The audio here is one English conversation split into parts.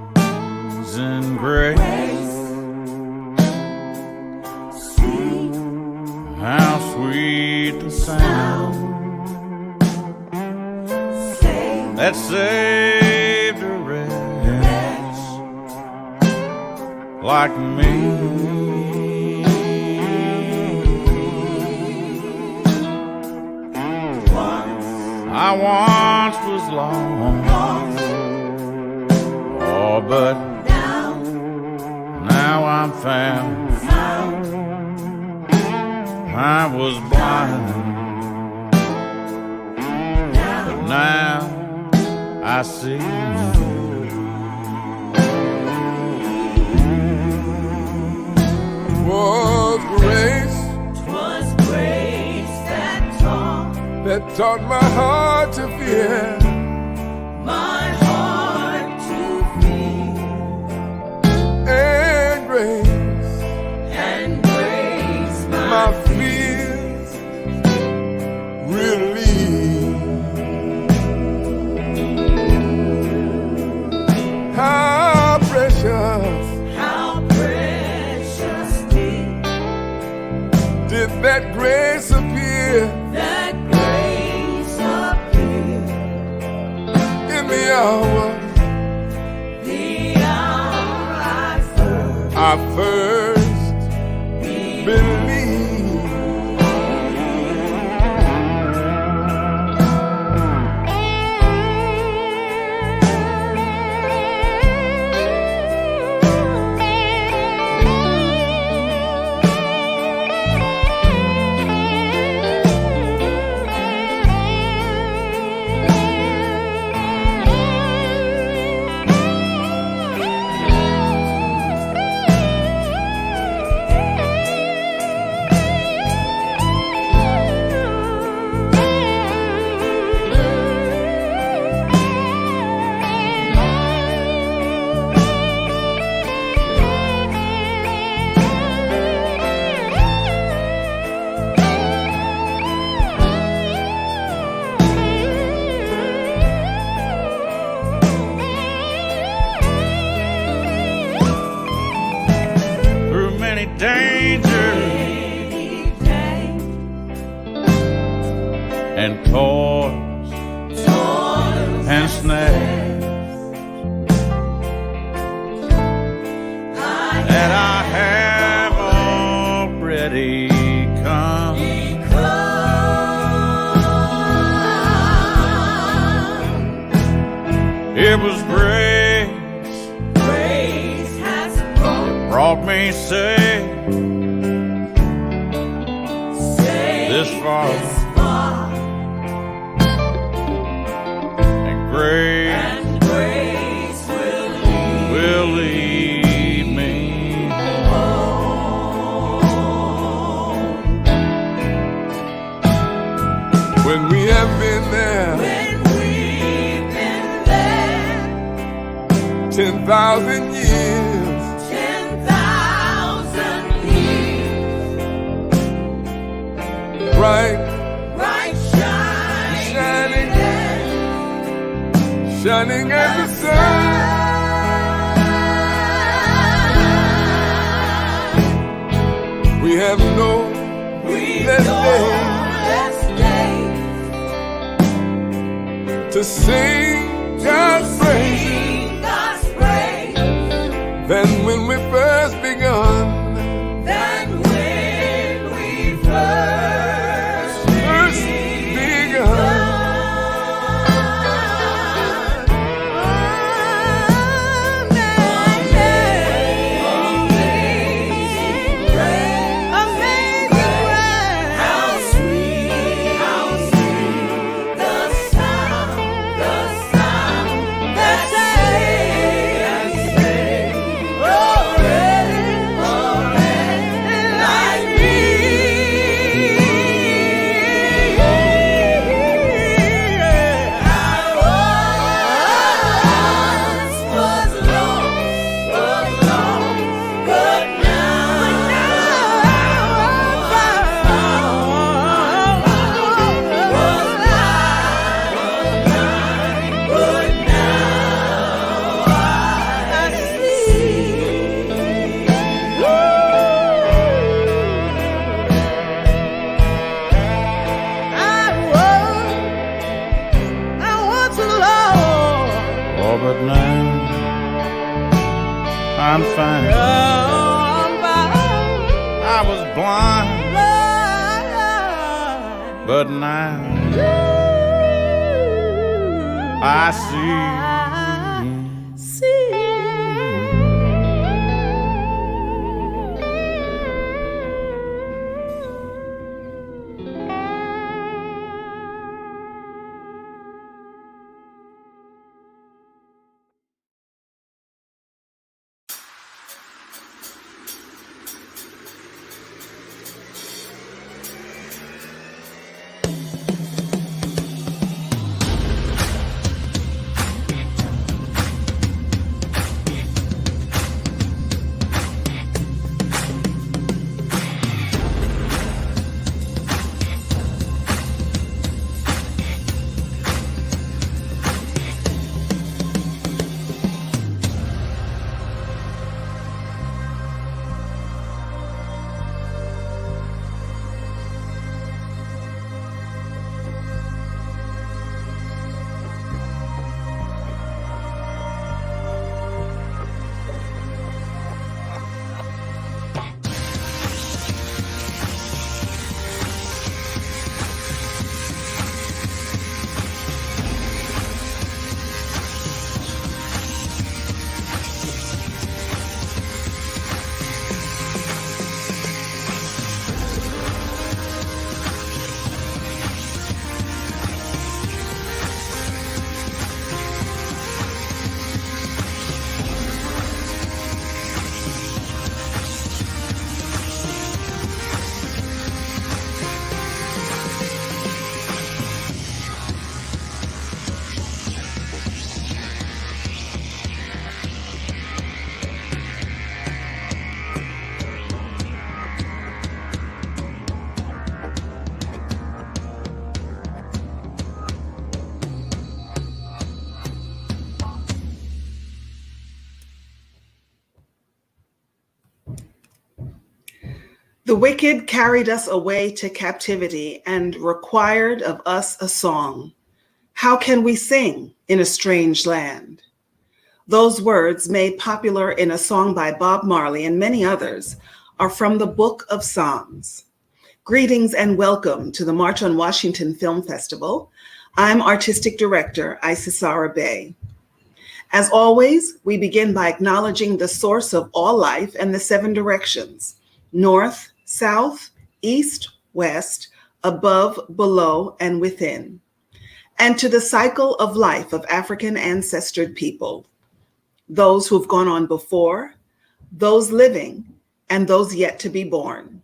Amazing grace, how sweet the sound that saved a wretch like me. I once was lost, oh, but now I'm found. I was blind, but now I see. Twas grace that taught my heart to fear, my heart to feel, and grace my fears relieved. How precious did that grace appear, in the hour I first believed. Dangers and toils and snares that I have already come. It was grace has brought me safe this far, and grace will lead me home. When we have been there, 10,000 years, 10,000 years, bright shining as the sun. We have no less days to sing God's praise than when we first begun. Oh, but now I'm fine. I was blind, but now I see. The wicked carried us away to captivity and required of us a song. How can we sing in a strange land? Those words, made popular in a song by Bob Marley and many others, are from the Book of Psalms. Greetings and welcome to the March on Washington Film Festival. I'm Artistic Director Isisara Bey. As always, we begin by acknowledging the source of all life and the seven directions: north, south, east, west, above, below, and within, and to the cycle of life of African ancestored people, those who've gone on before, those living, and those yet to be born.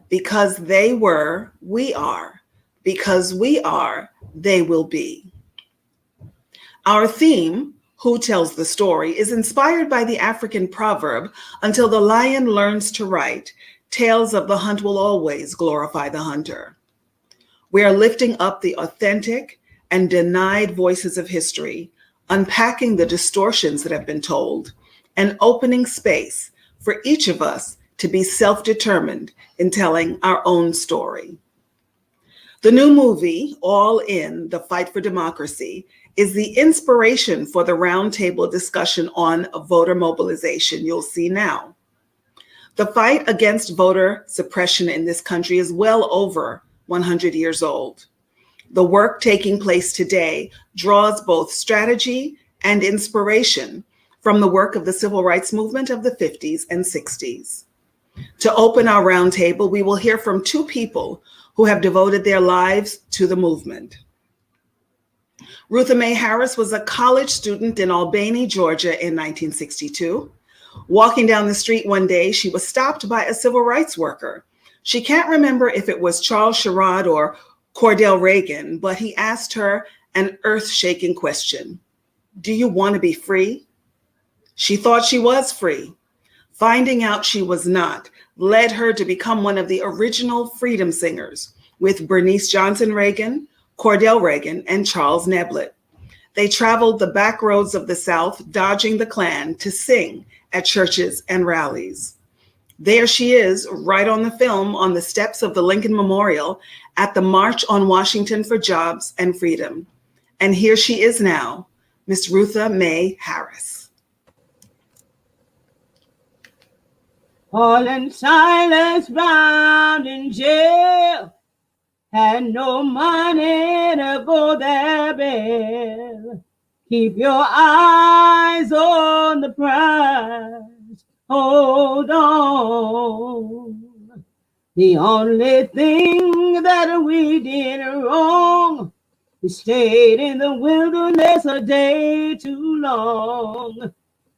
Because they were, we are. Because we are, they will be. Our theme, Who Tells the Story, is inspired by the African proverb, until the lion learns to write, tales of the hunt will always glorify the hunter. We are lifting up the authentic and denied voices of history, unpacking the distortions that have been told, and opening space for each of us to be self-determined in telling our own story. The new movie, All In, The Fight for Democracy, is the inspiration for the roundtable discussion on voter mobilization you'll see now. The fight against voter suppression in this country is well over 100 years old. The work taking place today draws both strategy and inspiration from the work of the civil rights movement of the 50s and 60s. To open our roundtable, we will hear from two people who have devoted their lives to the movement. Rutha Mae Harris was a college student in Albany, Georgia in 1962. Walking down the street one day, she was stopped by a civil rights worker. She can't remember if it was Charles Sherrod or Cordell Reagan, but he asked her an earth-shaking question. Do you want to be free? She thought she was free. Finding out she was not led her to become one of the original freedom singers with Bernice Johnson Reagan, Cordell Reagan, and Charles Neblett. They traveled the back roads of the South, dodging the Klan, to sing at churches and rallies. There she is, right on the film, on the steps of the Lincoln Memorial at the March on Washington for Jobs and Freedom. And here she is now, Miss Rutha Mae Harris. Paul and Silas bound in jail, had no money to go their bail. Keep your eyes on the prize, hold on. The only thing that we did wrong, we stayed in the wilderness a day too long.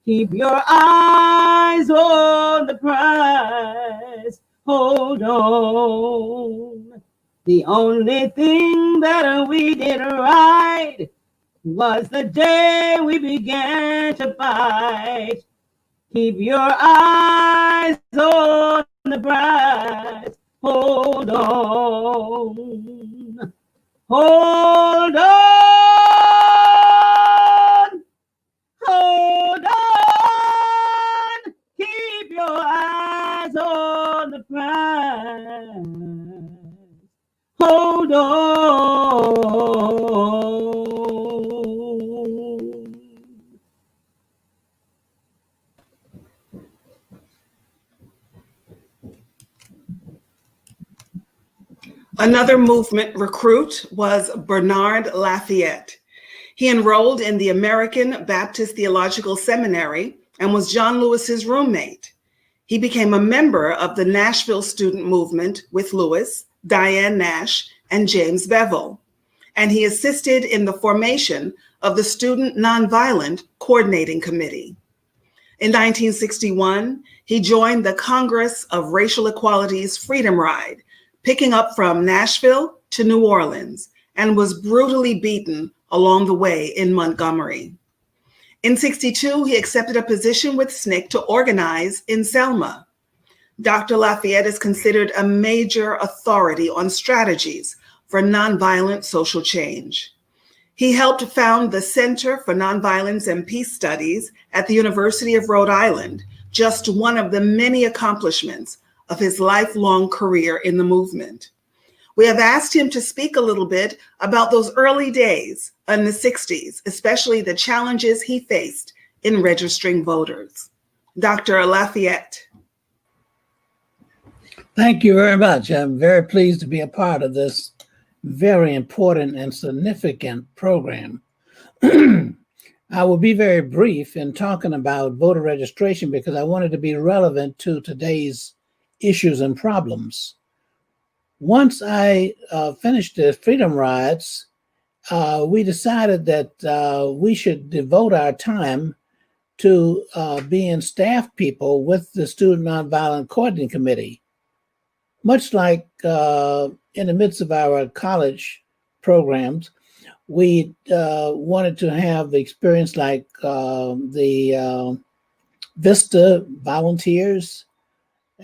Keep your eyes on the prize, hold on. The only thing that we did right was the day we began to fight. Keep your eyes on the prize, hold on. Hold on. Hold on. Keep your eyes on the prize. Hold on. Another movement recruit was Bernard Lafayette. He enrolled in the American Baptist Theological Seminary and was John Lewis's roommate. He became a member of the Nashville student movement with Lewis, Diane Nash, and James Bevel, and he assisted in the formation of the Student Nonviolent Coordinating Committee. In 1961, he joined the Congress of Racial Equality's Freedom Ride, picking up from Nashville to New Orleans, and was brutally beaten along the way in Montgomery. In '62, he accepted a position with SNCC to organize in Selma. Dr. Lafayette is considered a major authority on strategies for nonviolent social change. He helped found the Center for Nonviolence and Peace Studies at the University of Rhode Island, just one of the many accomplishments of his lifelong career in the movement. We have asked him to speak a little bit about those early days in the 60s, especially the challenges he faced in registering voters. Dr. Lafayette. Thank you very much. I'm very pleased to be a part of this very important and significant program. I will be very brief in talking about voter registration because I wanted to be relevant to today's issues and problems. Once I finished the Freedom Rides, we decided that we should devote our time to being staff people with the Student Nonviolent Coordinating Committee. Much like in the midst of our college programs, we wanted to have the experience like the VISTA volunteers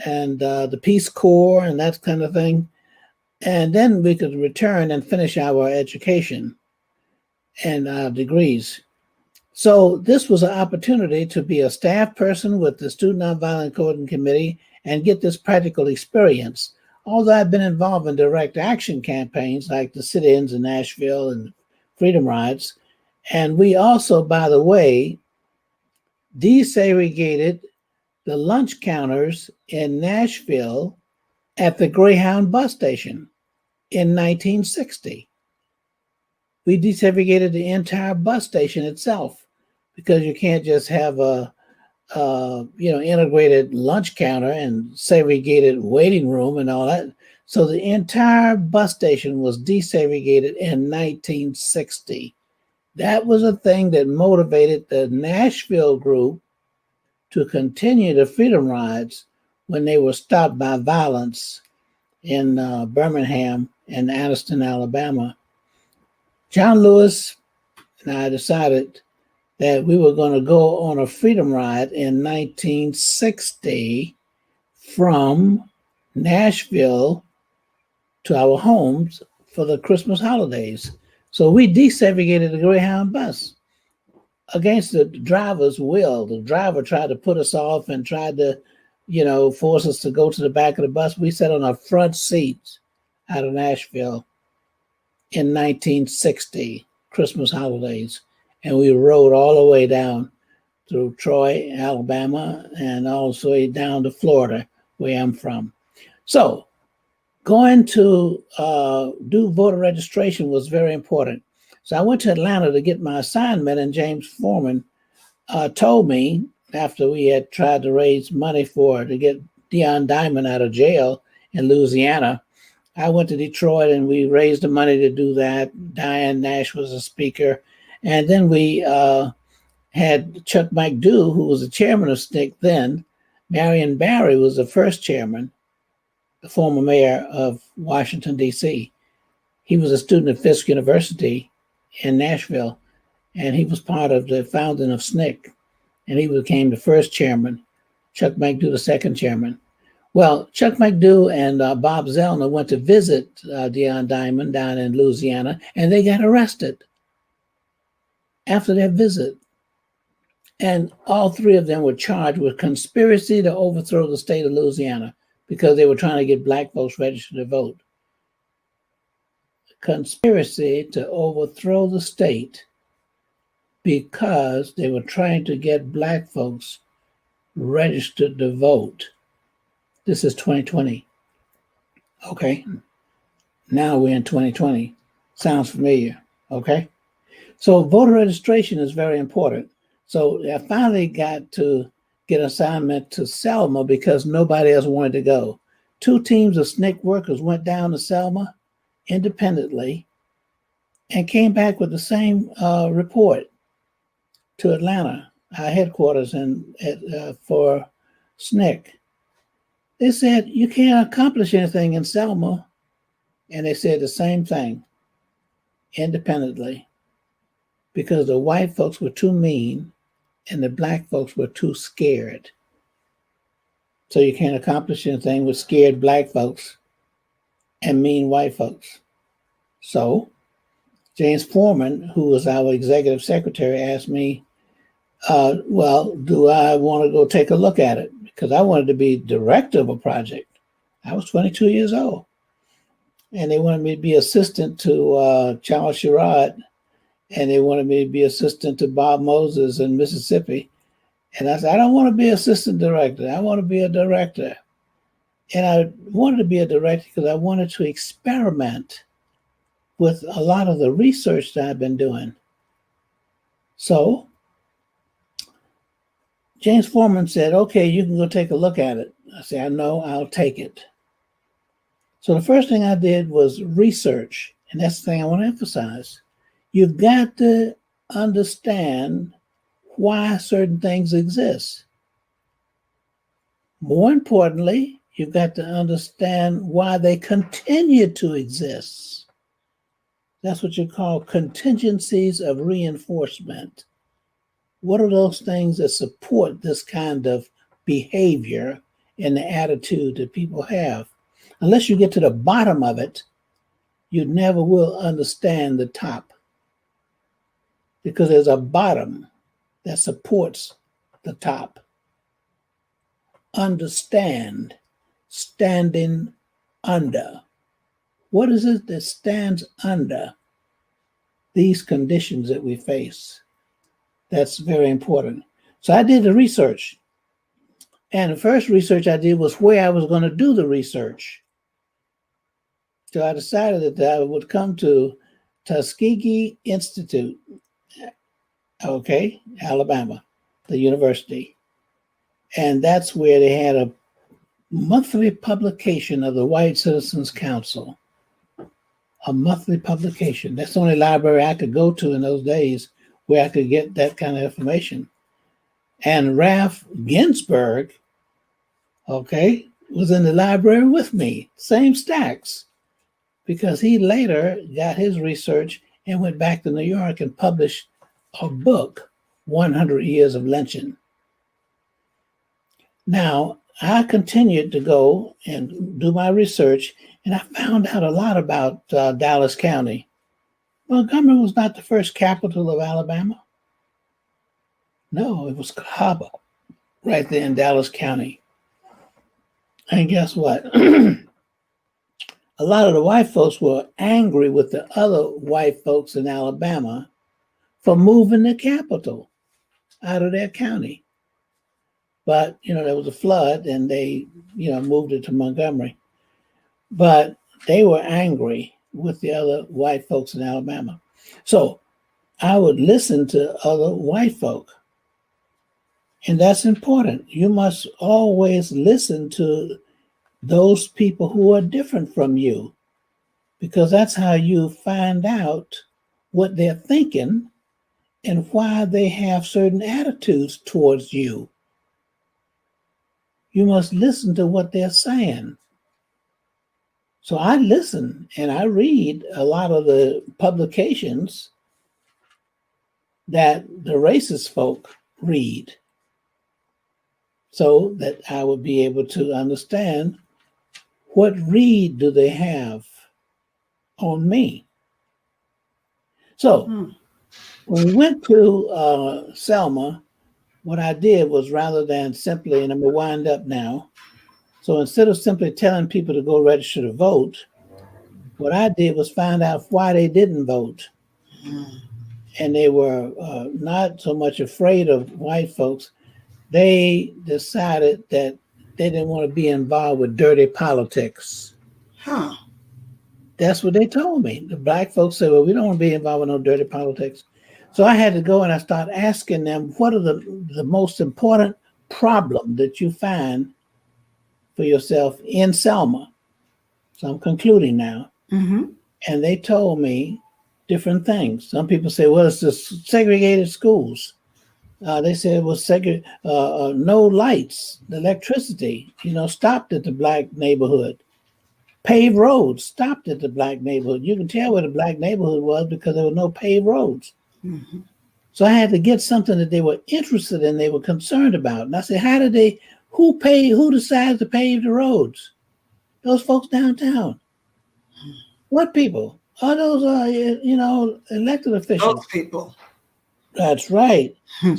and the Peace Corps and that kind of thing. And then we could return and finish our education and our degrees. So this was an opportunity to be a staff person with the Student Nonviolent Coordinating Committee and get this practical experience. Although I've been involved in direct action campaigns like the sit-ins in Nashville and Freedom Rides. And we also, by the way, desegregated the lunch counters in Nashville at the Greyhound bus station in 1960. We desegregated the entire bus station itself because you can't just have a integrated lunch counter and segregated waiting room and all that. So the entire bus station was desegregated in 1960. That was a thing that motivated the Nashville group to continue the Freedom Rides when they were stopped by violence in Birmingham and Anniston, Alabama. John Lewis and I decided that we were going to go on a Freedom Ride in 1960 from Nashville to our homes for the Christmas holidays. So we desegregated the Greyhound bus against the driver's will. The driver tried to put us off and tried to, force us to go to the back of the bus. We sat on our front seats out of Nashville in 1960, Christmas holidays. and we rode all the way down through Troy, Alabama, and also down to Florida, where I'm from. So going to do voter registration was very important. So I went to Atlanta to get my assignment, and James Foreman told me, after we had tried to raise money to get Dion Diamond out of jail in Louisiana, I went to Detroit and we raised the money to do that. Diane Nash was a speaker. And then we had Chuck McDew, who was the chairman of SNCC then. Marion Barry was the first chairman, the former mayor of Washington, D.C. He was a student at Fisk University in Nashville, and he was part of the founding of SNCC, and he became the first chairman, Chuck McDew the second chairman. Well, Chuck McDew and Bob Zellner went to visit Dion Diamond down in Louisiana, and they got arrested after their visit. And all three of them were charged with conspiracy to overthrow the state of Louisiana because they were trying to get black folks registered to vote. Conspiracy to overthrow the state because they were trying to get black folks registered to vote. This is 2020. Okay. Now we're in 2020. Sounds familiar. Okay. So voter registration is very important. So I finally got to get an assignment to Selma because nobody else wanted to go. 2 teams of SNCC workers went down to Selma independently and came back with the same report to Atlanta, our headquarters for SNCC. They said, you can't accomplish anything in Selma. And they said the same thing independently because the white folks were too mean and the black folks were too scared. So you can't accomplish anything with scared black folks and mean white folks. So James Foreman, who was our executive secretary, asked me, well, do I want to go take a look at it? Because I wanted to be director of a project. I was 22 years old. And they wanted me to be assistant to Charles Sherrod, and they wanted me to be assistant to Bob Moses in Mississippi. And I said, I don't want to be assistant director. I want to be a director. And I wanted to be a director because I wanted to experiment with a lot of the research that I've been doing. So James Foreman said, okay, you can go take a look at it. I said, I know, I'll take it. So the first thing I did was research. And that's the thing I want to emphasize. You've got to understand why certain things exist. More importantly, you've got to understand why they continue to exist. That's what you call contingencies of reinforcement. What are those things that support this kind of behavior and the attitude that people have? Unless you get to the bottom of it, you never will understand the top. Because there's a bottom that supports the top. Understand, standing under. What is it that stands under these conditions that we face? That's very important. So I did the research. And the first research I did was where I was going to do the research. So I decided that I would come to Tuskegee Institute, okay, Alabama, the university. And that's where they had a monthly publication of the White Citizens Council. A monthly publication. That's the only library I could go to in those days where I could get that kind of information. And Ralph Ginsburg, okay, was in the library with me, same stacks, because he later got his research and went back to New York and published a book, 100 Years of Lynching. Now, I continued to go and do my research, and I found out a lot about Dallas County. Montgomery was not the first capital of Alabama. No, it was Cahaba, right there in Dallas County. And guess what? A lot of the white folks were angry with the other white folks in Alabama for moving the capital out of their county. But, there was a flood and they, moved it to Montgomery. But they were angry with the other white folks in Alabama. So I would listen to other white folk. And that's important. You must always listen to those people who are different from you, because that's how you find out what they're thinking and why they have certain attitudes towards you. You must listen to what they're saying. So I listen and I read a lot of the publications that the racist folk read, so that I would be able to understand what read do they have on me. So when we went to Selma, what I did was, rather than simply, and I'm gonna wind up now, so instead of simply telling people to go register to vote, what I did was find out why they didn't vote. And they were not so much afraid of white folks. They decided that they didn't want to be involved with dirty politics. Huh. That's what they told me. The black folks said, well, we don't want to be involved with no dirty politics. So I had to go and I started asking them, what are the most important problem that you find for yourself in Selma? So I'm concluding now. Mm-hmm. And they told me different things. Some people say, well, it's the segregated schools. They said it was no lights, the electricity, stopped at the black neighborhood. Paved roads stopped at the black neighborhood. You can tell where the black neighborhood was because there were no paved roads. Mm-hmm. So I had to get something that they were interested in, they were concerned about. And I said, who decides to pave the roads? Those folks downtown. What people? Are those, elected officials? Those people. That's right.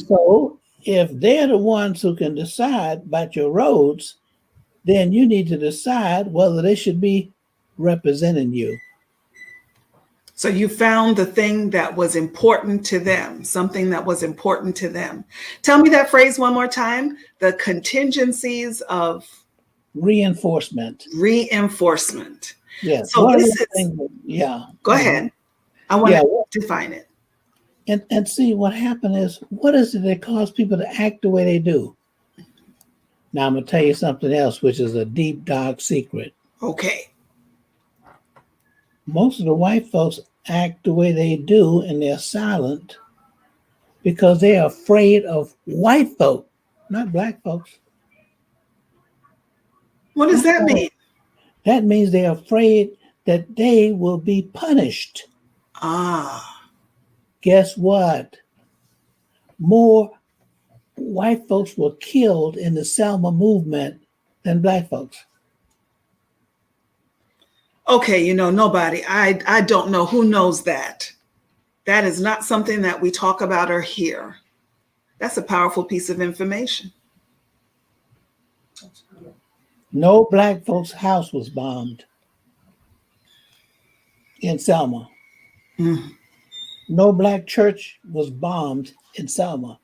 So if they're the ones who can decide about your roads, then you need to decide whether they should be representing you. So you found the thing that was important to them, something that was important to them. Tell me that phrase one more time. The contingencies of reinforcement. Reinforcement. Yes. So this is, yeah. Go ahead. I want to define it. And see, what happened is, what is it that caused people to act the way they do? Now I'm going to tell you something else, which is a deep, dark secret. Okay. Most of the white folks act the way they do, and they're silent because they're afraid of white folk, not black folks. What does that mean? That means they're afraid that they will be punished. Guess what? More white folks were killed in the Selma movement than black folks. Okay, nobody. I don't know who knows that. That is not something that we talk about or hear. That's a powerful piece of information. No black folks' house was bombed in Selma. No black church was bombed in Selma.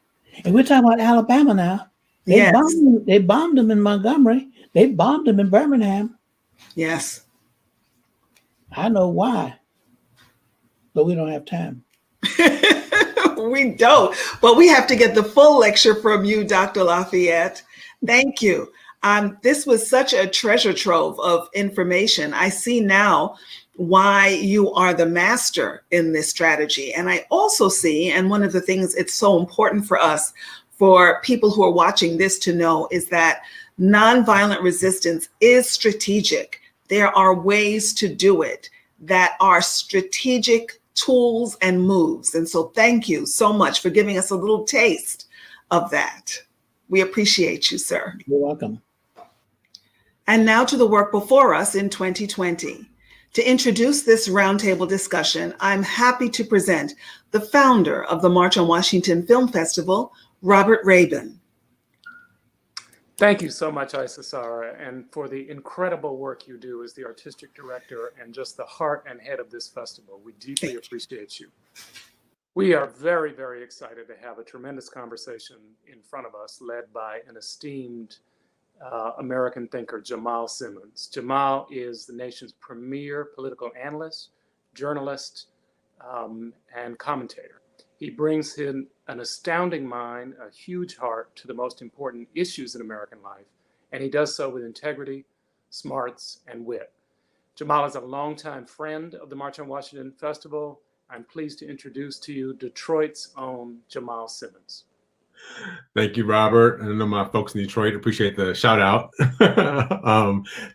And we're talking about Alabama now. They bombed them in Montgomery. They bombed them in Birmingham. Yes. I know why, but we don't have time. We don't, but we have to get the full lecture from you, Dr. Lafayette. Thank you. This was such a treasure trove of information. I see now why you are the master in this strategy. And I also see, and one of the things it's so important for us, for people who are watching this to know, is that nonviolent resistance is strategic. There are ways to do it that are strategic tools and moves. And so thank you so much for giving us a little taste of that. We appreciate you, sir. You're welcome. And now to the work before us in 2020. To introduce this roundtable discussion, I'm happy to present the founder of the March on Washington Film Festival, Robert Rabin. Thank you so much, Issa-Sara, and for the incredible work you do as the artistic director and just the heart and head of this festival. We deeply appreciate you. We are very, very excited to have a tremendous conversation in front of us, led by an esteemed American thinker, Jamal Simmons. Jamal is the nation's premier political analyst, journalist, and commentator. He brings in an astounding mind, a huge heart to the most important issues in American life, and he does so with integrity, smarts, and wit. Jamal is a longtime friend of the March on Washington Festival. I'm pleased to introduce to you Detroit's own Jamal Simmons. Thank you, Robert. I know my folks in Detroit appreciate the shout out.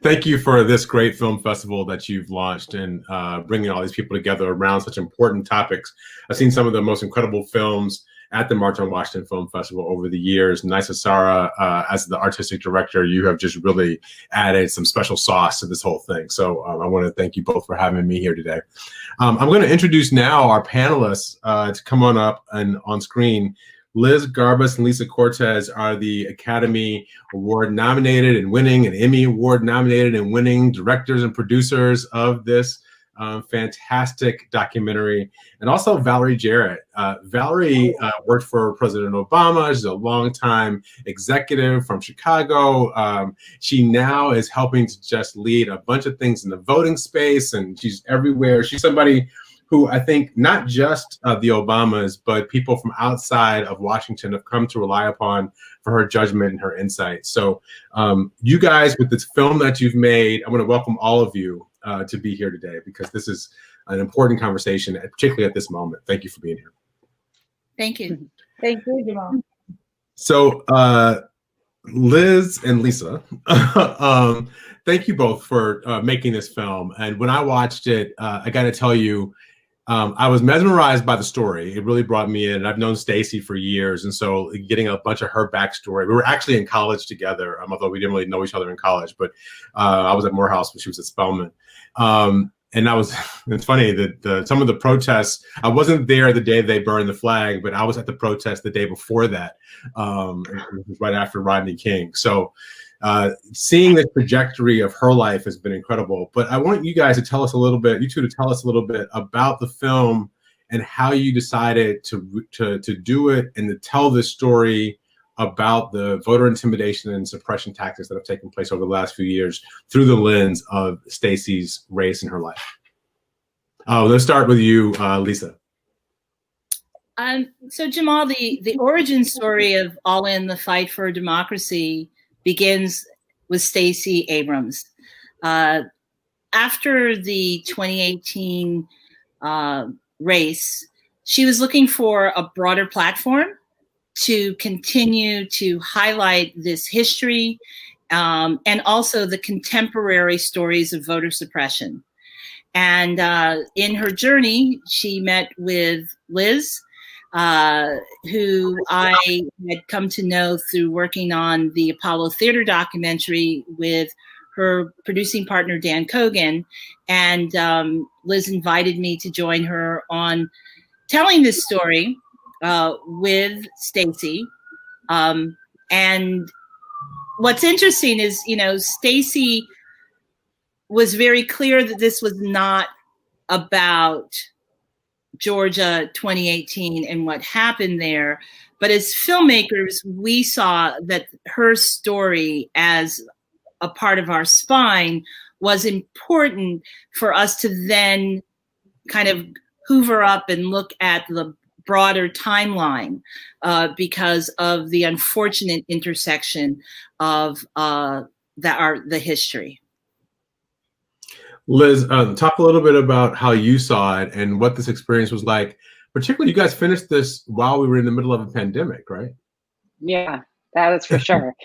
Thank you for this great film festival that you've launched and bringing all these people together around such important topics. I've seen some of the most incredible films at the March on Washington Film Festival over the years. Nisa Sara, as the artistic director, you have just really added some special sauce to this whole thing. So I want to thank you both for having me here today. I'm going to introduce now our panelists to come on up and on screen. Liz Garbus and Lisa Cortez are the Academy Award nominated and winning, and Emmy Award nominated and winning directors and producers of this fantastic documentary. And also Valerie Jarrett. Valerie worked for President Obama. She's a longtime executive from Chicago. She now is helping to just lead a bunch of things in the voting space, and she's everywhere. She's somebody who I think not just the Obamas, but people from outside of Washington have come to rely upon for her judgment and her insight. So you guys, with this film that you've made, I want to welcome all of you to be here today, because this is an important conversation, particularly at this moment. Thank you for being here. Thank you. Thank you, Jamal. So Liz and Lisa, thank you both for making this film. And when I watched it, I got to tell you, I was mesmerized by the story. It really brought me in. I've known Stacey for years, and so getting a bunch of her backstory. We were actually in college together, although we didn't really know each other in college. But I was at Morehouse when she was at Spelman, and it's funny that some of the protests. I wasn't there the day they burned the flag, but I was at the protest the day before that, right after Rodney King. So. Seeing the trajectory of her life has been incredible, but I want you guys to tell us a little bit, you two to tell us a little bit about the film and how you decided to do it and to tell this story about the voter intimidation and suppression tactics that have taken place over the last few years through the lens of Stacey's race in her life. Let's start with you, Lisa. So Jamal, the origin story of All In, the Fight for Democracy begins with Stacey Abrams. After the 2018 race, she was looking for a broader platform to continue to highlight this history and also the contemporary stories of voter suppression. And in her journey, she met with Liz, who I had come to know through working on the Apollo Theater documentary with her producing partner, Dan Kogan. And Liz invited me to join her on telling this story with Stacey. And what's interesting is, Stacey was very clear that this was not about Georgia 2018 and what happened there. But as filmmakers, we saw that her story as a part of our spine was important for us to then kind of hoover up and look at the broader timeline because of the unfortunate intersection of the history. Liz, talk a little bit about how you saw it and what this experience was like. Particularly, you guys finished this while we were in the middle of a pandemic, right? Yeah, that was for sure.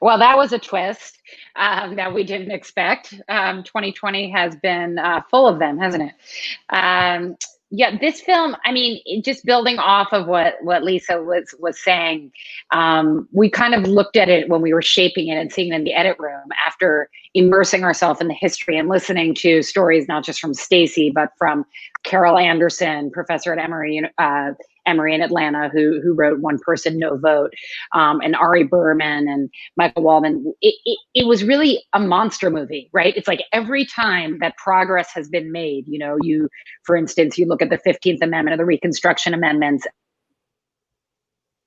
Well, that was a twist that we didn't expect. 2020 has been full of them, hasn't it? Yeah, this film, I mean, just building off of what Lisa was saying, we kind of looked at it when we were shaping it and seeing it in the edit room after immersing ourselves in the history and listening to stories, not just from Stacey, but from Carol Anderson, professor at Emory in Atlanta, who wrote One Person, No Vote, and Ari Berman and Michael Waldman. It was really a monster movie, right? It's like every time that progress has been made, for instance, you look at the 15th Amendment or the Reconstruction Amendments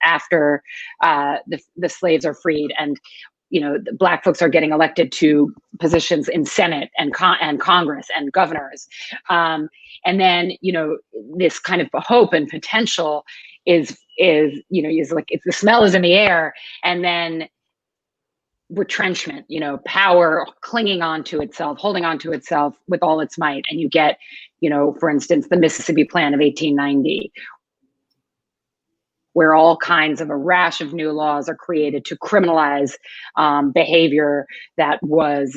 after the slaves are freed, and the Black folks are getting elected to positions in Senate and Congress and governors, and then this kind of hope and potential is like if the smell is in the air, and then retrenchment, power clinging on to itself, holding on to itself with all its might, and you get for instance the Mississippi Plan of 1890, where all kinds of a rash of new laws are created to criminalize behavior that was,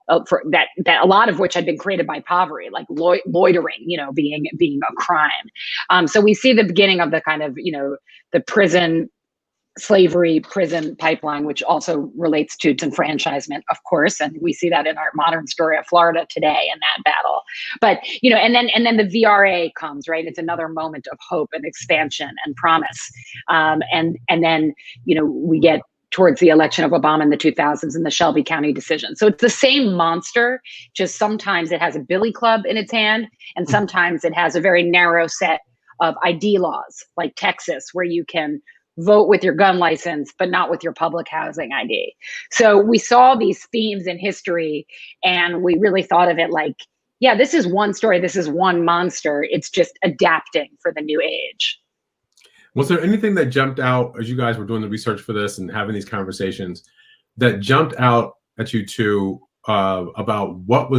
that a lot of which had been created by poverty, like loitering, being a crime. So we see the beginning of the kind of, the slavery prison pipeline, which also relates to disenfranchisement, of course, and we see that in our modern story of Florida today in that battle. But and then the VRA comes, right? It's another moment of hope and expansion and promise, and then we get towards the election of Obama in the 2000s and the Shelby County decision. So it's the same monster, just sometimes it has a billy club in its hand, and sometimes it has a very narrow set of ID laws, like Texas, where you can vote with your gun license, but not with your public housing ID. So we saw these themes in history, and we really thought of it like, yeah, this is one story, this is one monster. It's just adapting for the new age. Was there anything that jumped out as you guys were doing the research for this and having these conversations that jumped out at you two about what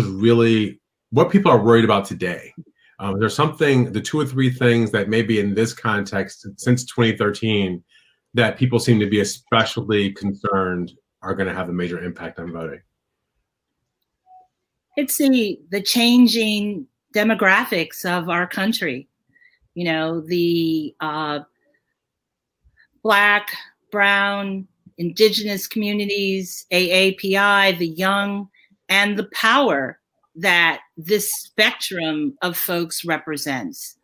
people are worried about today? There's something, the 2 or 3 things that maybe in this context since 2013 that people seem to be especially concerned are going to have a major impact on voting? It's the changing demographics of our country. The Black, Brown, Indigenous communities, AAPI, the young, and the power that this spectrum of folks represents.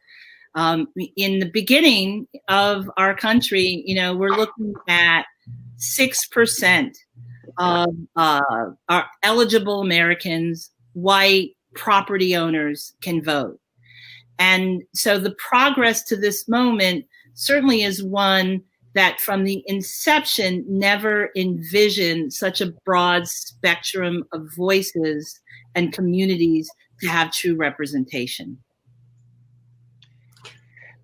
In the beginning of our country, we're looking at 6% of our eligible Americans, white property owners, can vote. And so the progress to this moment certainly is one that from the inception never envisioned such a broad spectrum of voices and communities to have true representation.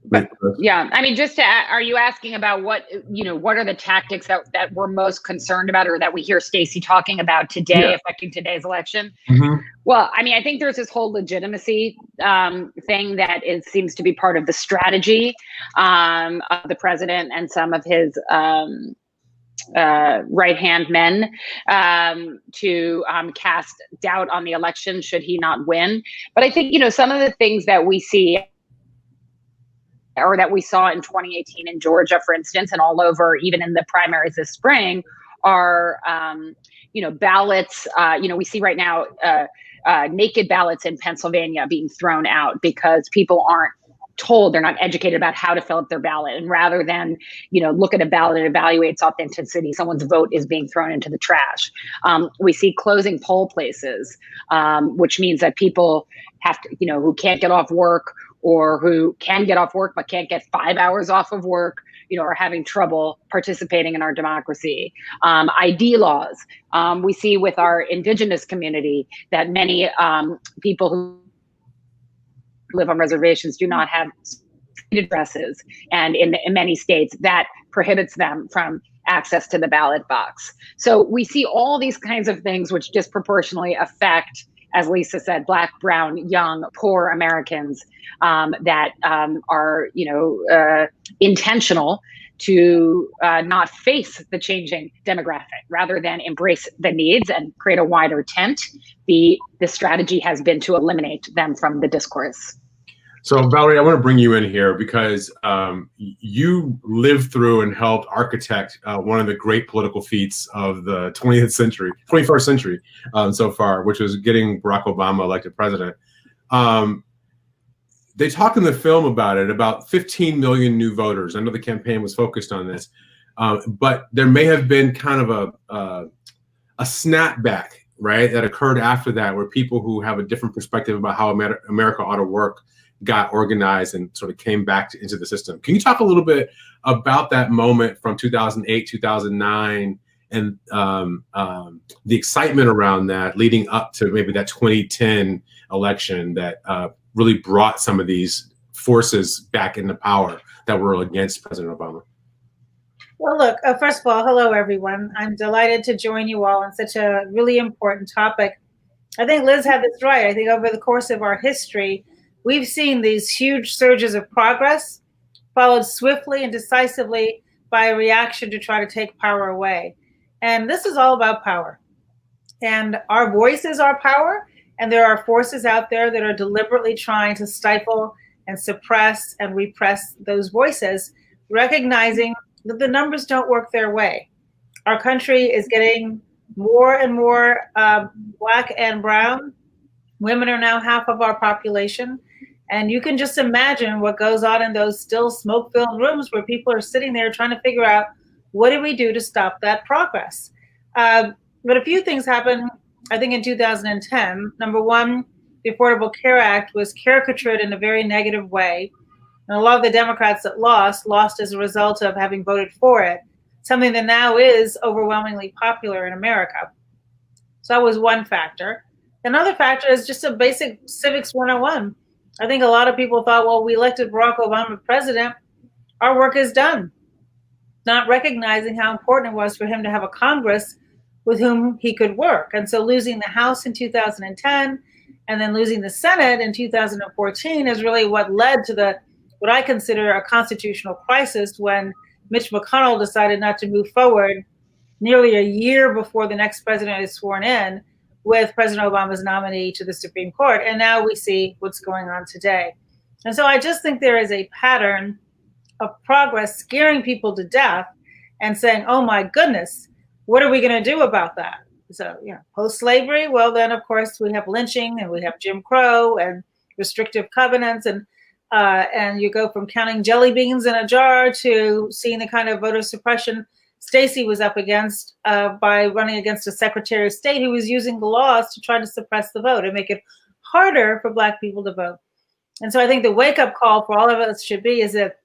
But yeah, I mean, are you asking about what are the tactics that we're most concerned about, or that we hear Stacey talking about today, affecting today's election? Mm-hmm. Well, I mean, I think there's this whole legitimacy thing that seems to be part of the strategy of the president and some of his right-hand men to cast doubt on the election should he not win. But I think, some of the things that we see, or that we saw in 2018 in Georgia, for instance, and all over, even in the primaries this spring, are, ballots. We see right now naked ballots in Pennsylvania being thrown out because people aren't told, they're not educated about how to fill up their ballot. And rather than, look at a ballot and evaluate its authenticity, someone's vote is being thrown into the trash. We see closing poll places, which means that people have to, who can't get off work, or who can get off work but can't get 5 hours off of work, are having trouble participating in our democracy. ID laws. We see with our indigenous community that many people who live on reservations do not have street addresses, and in many states that prohibits them from access to the ballot box. So we see all these kinds of things which disproportionately affect, as Lisa said, Black, brown, young, poor Americans that are, intentional to not face the changing demographic, rather than embrace the needs and create a wider tent. The strategy has been to eliminate them from the discourse. So Valerie, I want to bring you in here because you lived through and helped architect one of the great political feats of the 21st century so far, which was getting Barack Obama elected president. they talk in the film about it, about 15 million new voters. I know the campaign was focused on this, but there may have been kind of a snapback, right, that occurred after that, where people who have a different perspective about how America ought to work got organized and sort of came back into the system. Can you talk a little bit about that moment from 2008, 2009, and the excitement around that leading up to maybe that 2010 election that really brought some of these forces back into power that were against President Obama? Well, look, first of all, hello, everyone. I'm delighted to join you all on such a really important topic. I think Liz had this right. I think over the course of our history, we've seen these huge surges of progress followed swiftly and decisively by a reaction to try to take power away. And this is all about power. And our voice is our power. And there are forces out there that are deliberately trying to stifle and suppress and repress those voices, recognizing that the numbers don't work their way. Our country is getting more and more Black and brown. Women are now half of our population. And you can just imagine what goes on in those still smoke-filled rooms where people are sitting there trying to figure out, what do we do to stop that progress? But a few things happened, I think, in 2010. Number one, the Affordable Care Act was caricatured in a very negative way. And a lot of the Democrats that lost as a result of having voted for it, something that now is overwhelmingly popular in America. So that was one factor. Another factor is just a basic civics 101. I think a lot of people thought, well, we elected Barack Obama president, our work is done. Not recognizing how important it was for him to have a Congress with whom he could work. And so losing the House in 2010 and then losing the Senate in 2014 is really what led to what I consider a constitutional crisis, when Mitch McConnell decided not to move forward nearly a year before the next president is sworn in with President Obama's nominee to the Supreme Court. And now we see what's going on today. And so I just think there is a pattern of progress scaring people to death and saying, oh my goodness, what are we going to do about that? So, post-slavery, well, then, of course, we have lynching and we have Jim Crow and restrictive covenants. And you go from counting jelly beans in a jar to seeing the kind of voter suppression Stacey was up against by running against a Secretary of State who was using the laws to try to suppress the vote and make it harder for Black people to vote. And so I think the wake-up call for all of us should be is that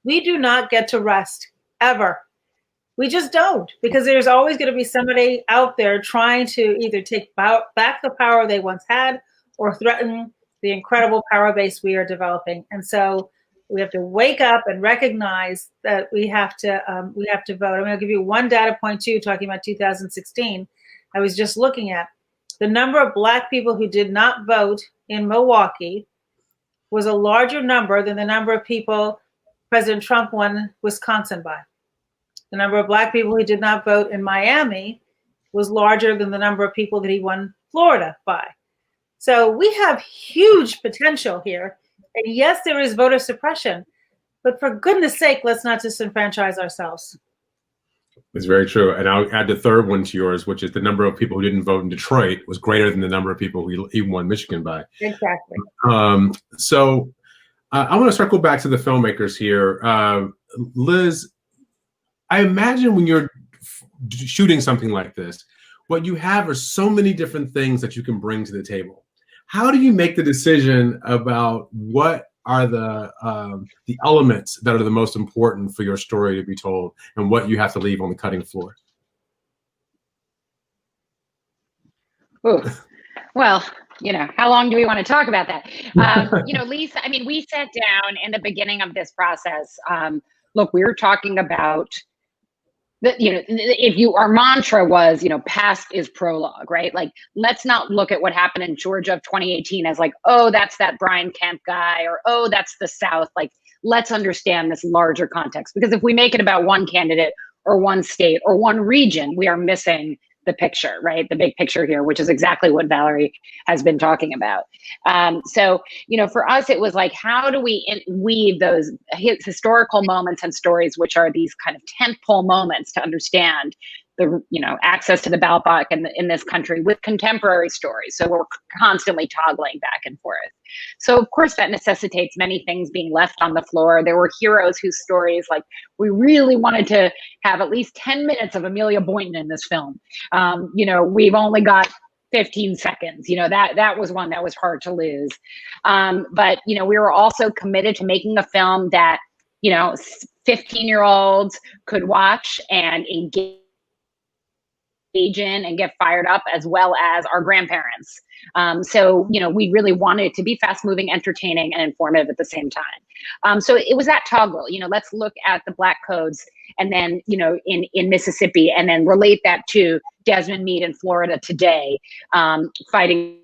we do not get to rest, ever. We just don't, because there's always going to be somebody out there trying to either take back the power they once had or threaten the incredible power base we are developing. And so we have to wake up and recognize that we have to vote. I'm going to give you one data point too, talking about 2016. I was just looking at the number of Black people who did not vote in Milwaukee was a larger number than the number of people President Trump won Wisconsin by. The number of Black people who did not vote in Miami was larger than the number of people that he won Florida by. So we have huge potential here. And yes, there is voter suppression, but for goodness sake, let's not disenfranchise ourselves. It's very true. And I'll add the third one to yours, which is the number of people who didn't vote in Detroit was greater than the number of people who he won Michigan by. Exactly. So I want to circle back to the filmmakers here. Liz, I imagine when you're shooting something like this, what you have are so many different things that you can bring to the table. How do you make the decision about what are the elements that are the most important for your story to be told and what you have to leave on the cutting floor? Ooh. Well, how long do we want to talk about that? Lisa, I mean, we sat down in the beginning of this process. Look, we were talking about our mantra was, past is prologue, right? Like, let's not look at what happened in Georgia of 2018 as like, oh, that's that Brian Kemp guy, or, oh, that's the South. Like, let's understand this larger context, because if we make it about one candidate or one state or one region, we are missing the picture, right? The big picture here, which is exactly what Valerie has been talking about. So, for us, it was like, how do we weave those historical moments and stories, which are these kind of tentpole moments, to understand the access to the ballot box in this country with contemporary stories. So we're constantly toggling back and forth. So of course that necessitates many things being left on the floor. There were heroes whose stories, like, we really wanted to have at least 10 minutes of Amelia Boynton in this film. We've only got 15 seconds. That was one that was hard to lose. But we were also committed to making a film that 15-year-olds could watch and engage in and get fired up, as well as our grandparents. So we really wanted it to be fast moving, entertaining, and informative at the same time. So it was that toggle, let's look at the Black codes and then, in Mississippi, and then relate that to Desmond Meade in Florida today, fighting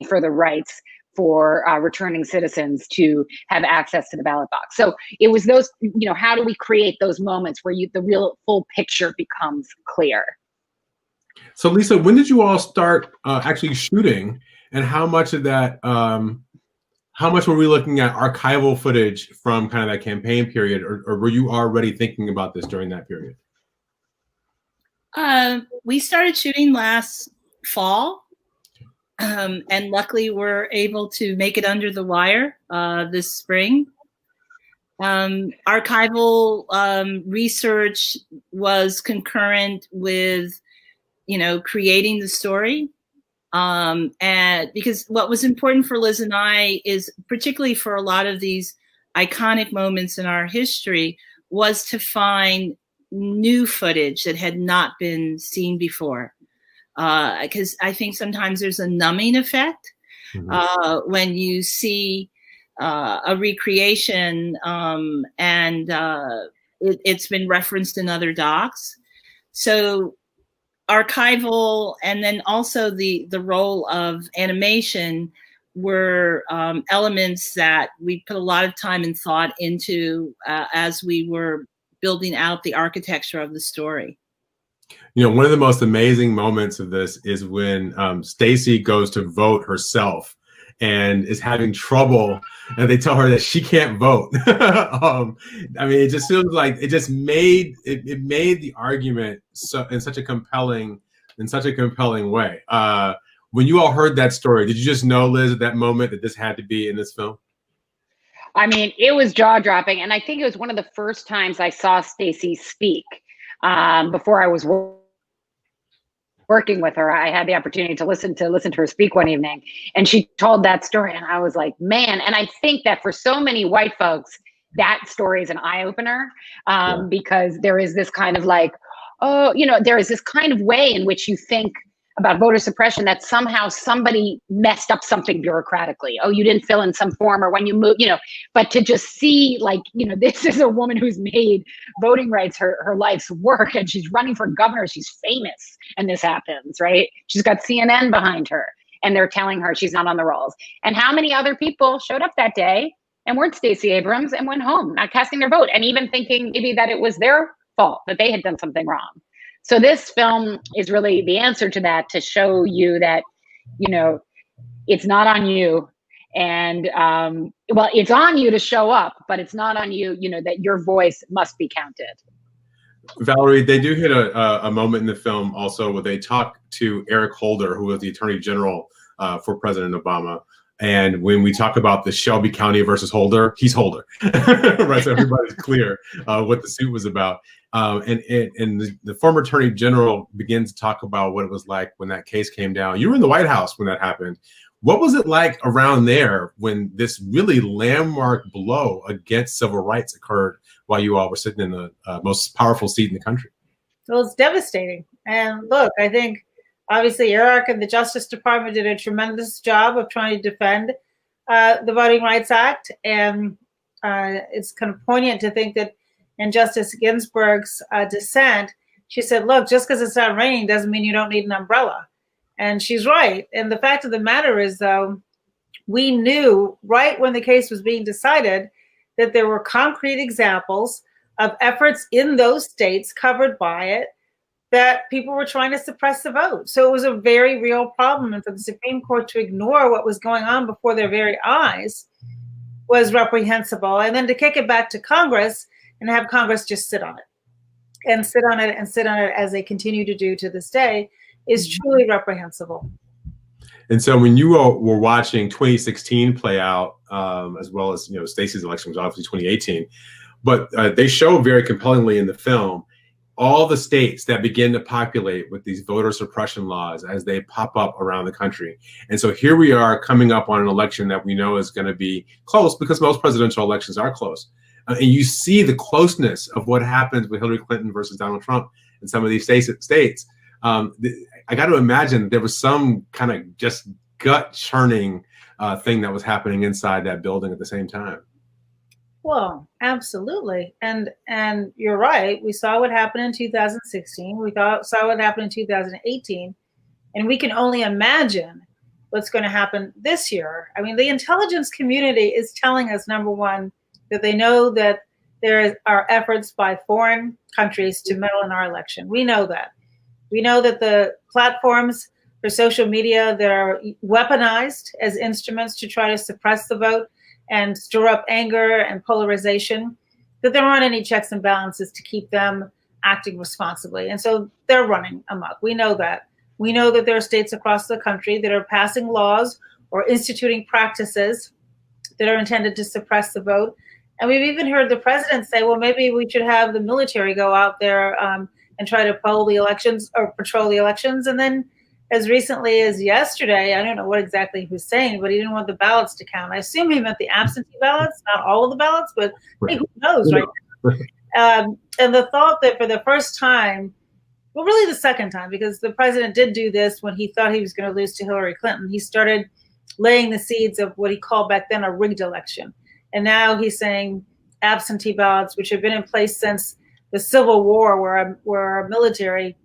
for the rights for returning citizens to have access to the ballot box. So it was those, how do we create those moments where the real full picture becomes clear? So Lisa, when did you all start actually shooting, and how much of that, how much were we looking at archival footage from kind of that campaign period, or were you already thinking about this during that period? We started shooting last fall, and luckily we're able to make it under the wire this spring. Archival research was concurrent with creating the story. And because what was important for Liz and I is, particularly for a lot of these iconic moments in our history, was to find new footage that had not been seen before. Because I think sometimes there's a numbing effect when you see a recreation and it's been referenced in other docs. So archival, and then also the role of animation were elements that we put a lot of time and thought into as we were building out the architecture of the story. One of the most amazing moments of this is when Stacy goes to vote herself and is having trouble, and they tell her that she can't vote. It just feels like it just made it made the argument in such a compelling way. When you all heard that story, did you just know, Liz, at that moment that this had to be in this film? It was jaw-dropping, and I think it was one of the first times I saw Stacy speak. Before I was working with her, I had the opportunity to listen to her speak one evening, and she told that story, and I was like, man. And I think that for so many white folks, that story is an eye-opener, because there is this kind of like, there is this kind of way in which you think about voter suppression, that somehow somebody messed up something bureaucratically. Oh, you didn't fill in some form, or when you move, but to just see, like, this is a woman who's made voting rights her life's work, and she's running for governor. She's famous, and this happens, right? She's got CNN behind her, and they're telling her she's not on the rolls. And how many other people showed up that day and weren't Stacey Abrams and went home, not casting their vote, and even thinking maybe that it was their fault, that they had done something wrong. So this film is really the answer to that, to show you that, it's not on you. And, it's on you to show up, but it's not on you, that your voice must be counted. Valerie, they do hit a moment in the film also where they talk to Eric Holder, who was the Attorney General for President Obama. And when we talk about the Shelby County versus Holder, he's Holder, right? So everybody's clear what the suit was about. And the former Attorney General begins to talk about what it was like when that case came down. You were in the White House when that happened. What was it like around there when this really landmark blow against civil rights occurred while you all were sitting in the most powerful seat in the country? So it's devastating. And look, I think obviously Eric and the Justice Department did a tremendous job of trying to defend the Voting Rights Act. And it's kind of poignant to think that in Justice Ginsburg's dissent, she said, look, just because it's not raining doesn't mean you don't need an umbrella. And she's right. And the fact of the matter is, though, we knew right when the case was being decided that there were concrete examples of efforts in those states covered by it that people were trying to suppress the vote. So it was a very real problem. And for the Supreme Court to ignore what was going on before their very eyes was reprehensible. And then to kick it back to Congress and have Congress just sit on it. and sit on it as they continue to do to this day is truly reprehensible. And so when you all were watching 2016 play out, as well as, Stacey's election was obviously 2018, but they show very compellingly in the film all the states that begin to populate with these voter suppression laws as they pop up around the country. And so here we are coming up on an election that we know is going to be close, because most presidential elections are close. And you see the closeness of what happens with Hillary Clinton versus Donald Trump in some of these states. I got to imagine there was some kind of just gut churning thing that was happening inside that building at the same time. Well, absolutely. And you're right. We saw what happened in 2016. We saw what happened in 2018. And we can only imagine what's going to happen this year. I mean, the intelligence community is telling us, number one, that they know that there are efforts by foreign countries to meddle in our election. We know that. We know that the platforms for social media that are weaponized as instruments to try to suppress the vote and stir up anger and polarization, that there aren't any checks and balances to keep them acting responsibly. And so they're running amok. We know that. We know that there are states across the country that are passing laws or instituting practices that are intended to suppress the vote. And we've even heard the president say, well, maybe we should have the military go out there and try to poll the elections or patrol the elections. And then as recently as yesterday, I don't know what exactly he was saying, but he didn't want the ballots to count. I assume he meant the absentee ballots, not all of the ballots, but hey, who knows, right? And the thought that for the first time, well, really the second time, because the president did do this when he thought he was going to lose to Hillary Clinton. He started laying the seeds of what he called back then a rigged election. And now he's saying absentee ballots, which have been in place since the Civil War, where our military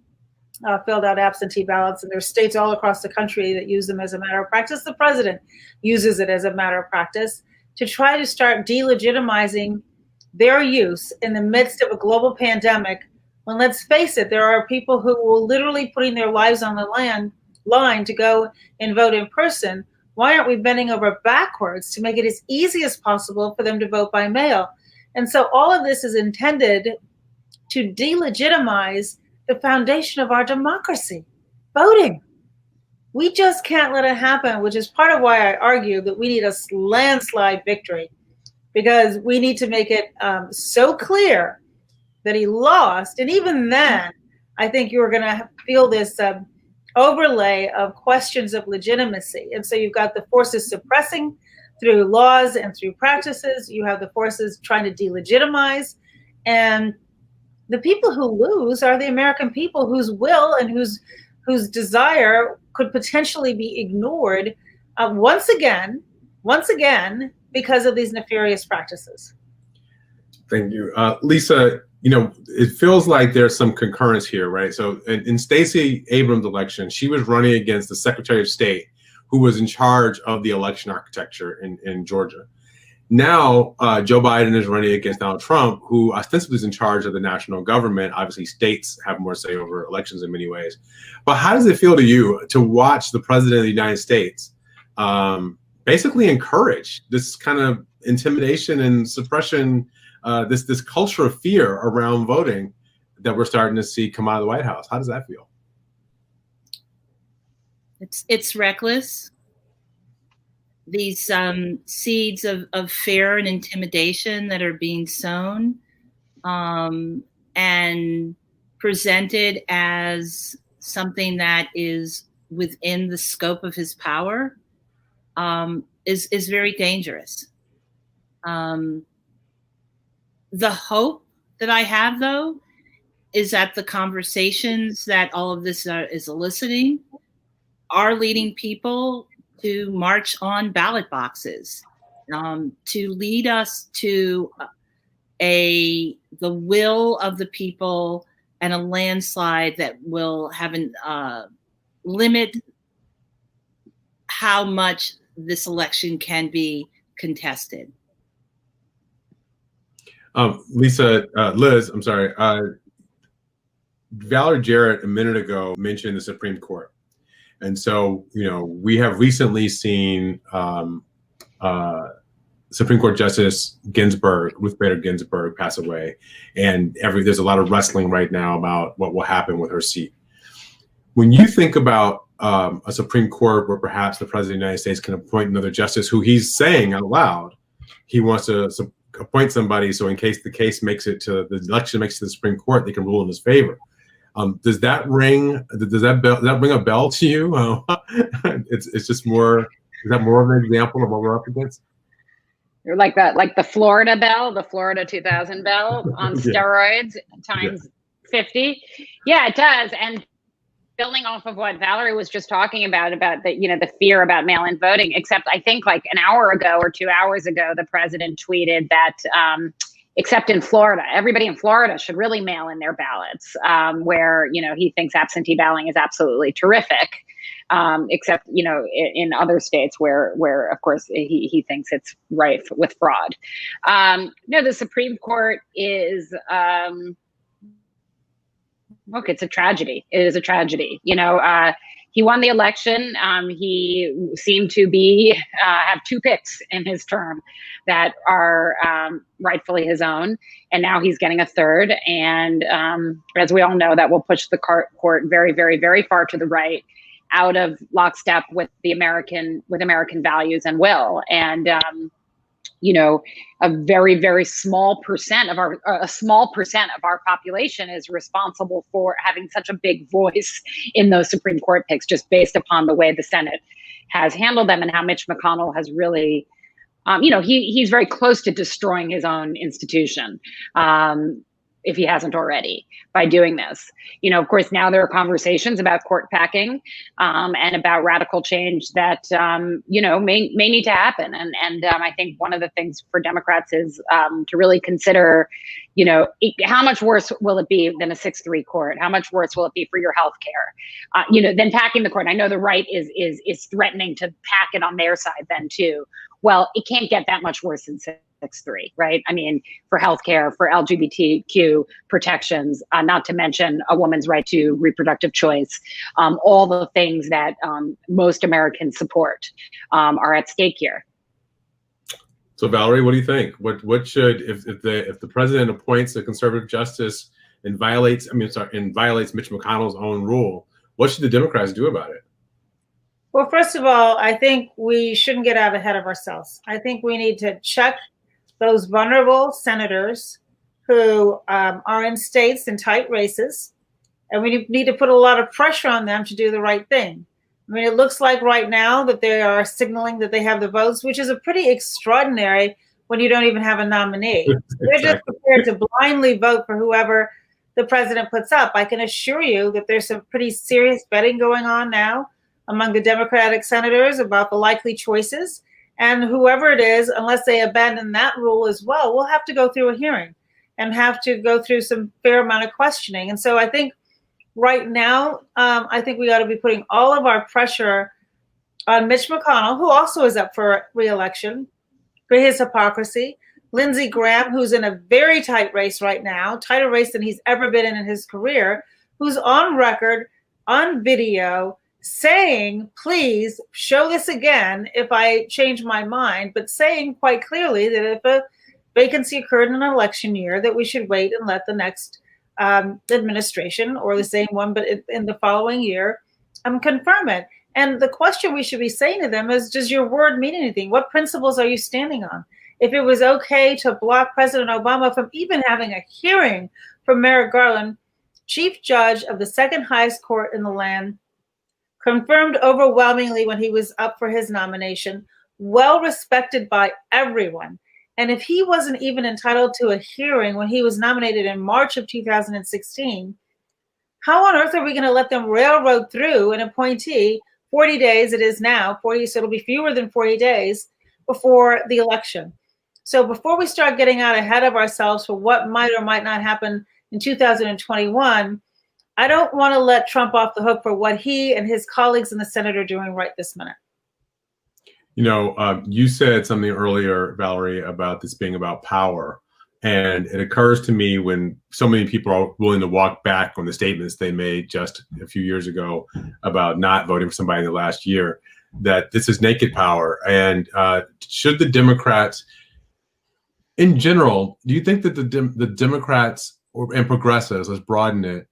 filled out absentee ballots, and there's states all across the country that use them as a matter of practice. The president uses it as a matter of practice to try to start delegitimizing their use in the midst of a global pandemic, when, let's face it, there are people who will literally putting their lives on the line to go and vote in person. Why aren't we bending over backwards to make it as easy as possible for them to vote by mail? And so all of this is intended to delegitimize the foundation of our democracy, voting. We just can't let it happen, which is part of why I argue that we need a landslide victory, because we need to make it so clear that he lost. And even then, I think you're going to feel this overlay of questions of legitimacy. And so you've got the forces suppressing through laws and through practices. You have the forces trying to delegitimize. And the people who lose are the American people, whose will and whose desire could potentially be ignored once again, because of these nefarious practices. Thank you. Lisa, it feels like there's some concurrence here, right? So in Stacey Abrams' election, she was running against the Secretary of State, who was in charge of the election architecture in Georgia. Now, Joe Biden is running against Donald Trump, who ostensibly is in charge of the national government. Obviously, states have more say over elections in many ways. But how does it feel to you to watch the president of the United States basically encourage this kind of intimidation and suppression, this culture of fear around voting that we're starting to see come out of the White House? How does that feel? It's reckless. These seeds of fear and intimidation that are being sown and presented as something that is within the scope of his power is very dangerous. The hope that I have, though, is that the conversations that all of this is eliciting are leading people to march on ballot boxes, to lead us to the will of the people and a landslide that will have limit how much this election can be contested. Liz, I'm sorry. Valerie Jarrett a minute ago mentioned the Supreme Court. And so, we have recently seen Supreme Court Justice Ginsburg, Ruth Bader Ginsburg, passed away, and there's a lot of wrestling right now about what will happen with her seat. When you think about a Supreme Court where perhaps the President of the United States can appoint another justice who he's saying out loud he wants to appoint somebody, so in case the case makes it to the election makes it to the Supreme Court, they can rule in his favor. Does that ring a bell to you? It's just more. Is that more of an example of what we're up against? Like the Florida bell, the Florida 2000 bell on steroids times 50. Yeah, it does. And building off of what Valerie was just talking about the fear about mail-in voting, except I think like an hour ago or 2 hours ago, the president tweeted that except in Florida, everybody in Florida should really mail in their ballots, where, he thinks absentee balloting is absolutely terrific. Except, in other states where of course he thinks it's rife with fraud. No, the Supreme Court is, look, it's a tragedy. It is a tragedy. He won the election. He seemed to have two picks in his term that are rightfully his own. And now he's getting a third. And as we all know, that will push the court very, very, very far to the right, out of lockstep with American values and will. And, a very, very small percent of our population is responsible for having such a big voice in those Supreme Court picks, just based upon the way the Senate has handled them and how Mitch McConnell has really, he's very close to destroying his own institution. If he hasn't already, by doing this. Of course, now there are conversations about court packing and about radical change that, may need to happen. And I think one of the things for Democrats is to really consider, how much worse will it be than a 6-3 court? How much worse will it be for your health care? Than packing the court. I know the right is threatening to pack it on their side then too. Well, it can't get that much worse than 6-3, right? I mean, for healthcare, for LGBTQ protections, not to mention a woman's right to reproductive choice, all the things that most Americans support are at stake here. So, Valerie, what do you think? What should, if the president appoints a conservative justice and violates Mitch McConnell's own rule, what should the Democrats do about it? Well, first of all, I think we shouldn't get out ahead of ourselves. I think we need to check those vulnerable senators who are in states in tight races, and we need to put a lot of pressure on them to do the right thing. I mean, it looks like right now that they are signaling that they have the votes, which is a pretty extraordinary when you don't even have a nominee. They're just prepared to blindly vote for whoever the president puts up. I can assure you that there's some pretty serious betting going on now among the Democratic senators about the likely choices. And whoever it is, unless they abandon that rule as well, will have to go through a hearing and have to go through some fair amount of questioning. And so I think right now, I think we ought to be putting all of our pressure on Mitch McConnell, who also is up for re-election, for his hypocrisy. Lindsey Graham, who's in a very tight race right now, tighter race than he's ever been in his career, who's on record, on video, saying, please show this again if I change my mind, but saying quite clearly that if a vacancy occurred in an election year, that we should wait and let the next administration, or the same one, but in the following year, confirm it. And the question we should be saying to them is, does your word mean anything? What principles are you standing on? If it was okay to block President Obama from even having a hearing for Merrick Garland, chief judge of the second highest court in the land, confirmed overwhelmingly when he was up for his nomination, well respected by everyone. And if he wasn't even entitled to a hearing when he was nominated in March of 2016, how on earth are we going to let them railroad through an appointee 40 days, it is now, 40, so it'll be fewer than 40 days before the election. So before we start getting out ahead of ourselves for what might or might not happen in 2021, I don't want to let Trump off the hook for what he and his colleagues in the Senate are doing right this minute. You know, you said something earlier, Valerie, about this being about power. And it occurs to me when so many people are willing to walk back on the statements they made just a few years ago about not voting for somebody in the last year. that this is naked power. And should the Democrats, in general, do you think that the Democrats and progressives, let's broaden it,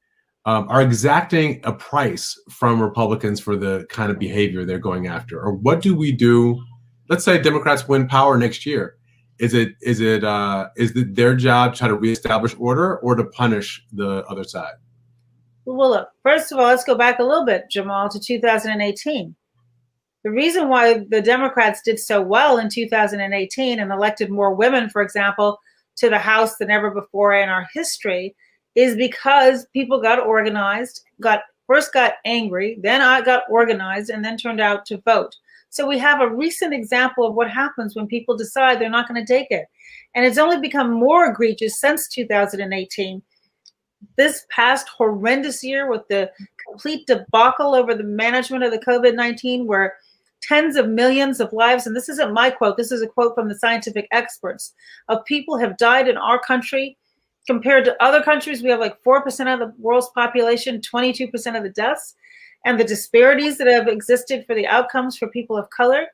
are exacting a price from Republicans for the kind of behavior they're going after? Or what do we do? Let's say Democrats win power next year. Is it their job to try to reestablish order or to punish the other side? Well, look, first of all, let's go back a little bit, Jamal, to 2018. The reason why the Democrats did so well in 2018 and elected more women, for example, to the House than ever before in our history is because people got organized, first got angry, then got organized, and then turned out to vote. So we have a recent example of what happens when people decide they're not going to take it. And it's only become more egregious since 2018. This past horrendous year with the complete debacle over the management of the COVID-19, where tens of millions of lives, and this isn't my quote, this is a quote from the scientific experts, of people have died in our country. Compared to other countries, we have like 4% of the world's population, 22% of the deaths. And the disparities that have existed for the outcomes for people of color,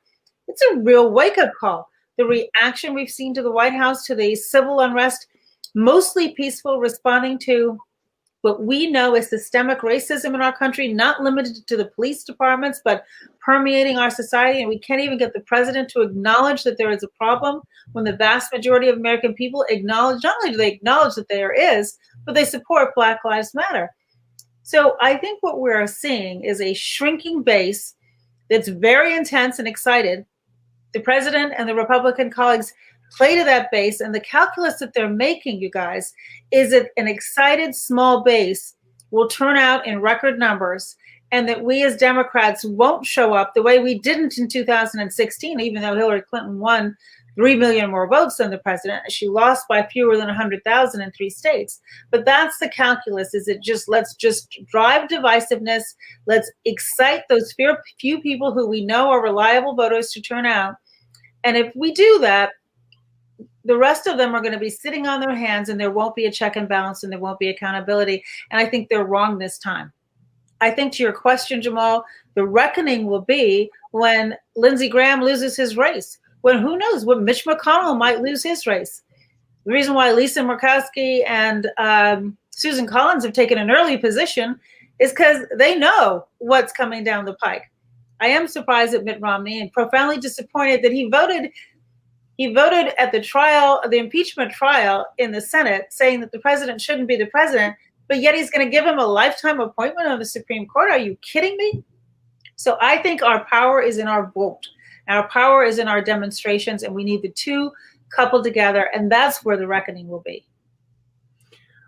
it's a real wake-up call. The reaction we've seen to the White House, to the civil unrest, mostly peaceful, responding to what we know is systemic racism in our country, not limited to the police departments, but permeating our society. And we can't even get the president to acknowledge that there is a problem when the vast majority of American people acknowledge, not only do they acknowledge that there is, but they support Black Lives Matter. So I think what we're seeing is a shrinking base that's very intense and excited. The president and the Republican colleagues play to that base, and the calculus that they're making, you guys, is that an excited small base will turn out in record numbers, and that we as Democrats won't show up the way we didn't in 2016, even though Hillary Clinton won 3 million more votes than the president. She lost by fewer than 100,000 in 3 states. But that's the calculus, is it just, let's just drive divisiveness. Let's excite those few people who we know are reliable voters to turn out. And if we do that, the rest of them are going to be sitting on their hands, and there won't be a check and balance, and there won't be accountability. And I think they're wrong this time. I think, to your question, Jamal, the reckoning will be when Lindsey Graham loses his race. When who knows, when Mitch McConnell might lose his race. The reason why Lisa Murkowski and Susan Collins have taken an early position is because they know what's coming down the pike. I am surprised at Mitt Romney and profoundly disappointed that he voted at the trial, the impeachment trial in the Senate, saying that the president shouldn't be the president, but yet he's going to give him a lifetime appointment on the Supreme Court. Are you kidding me? So I think our power is in our vote. Our power is in our demonstrations, and we need the two coupled together, and that's where the reckoning will be.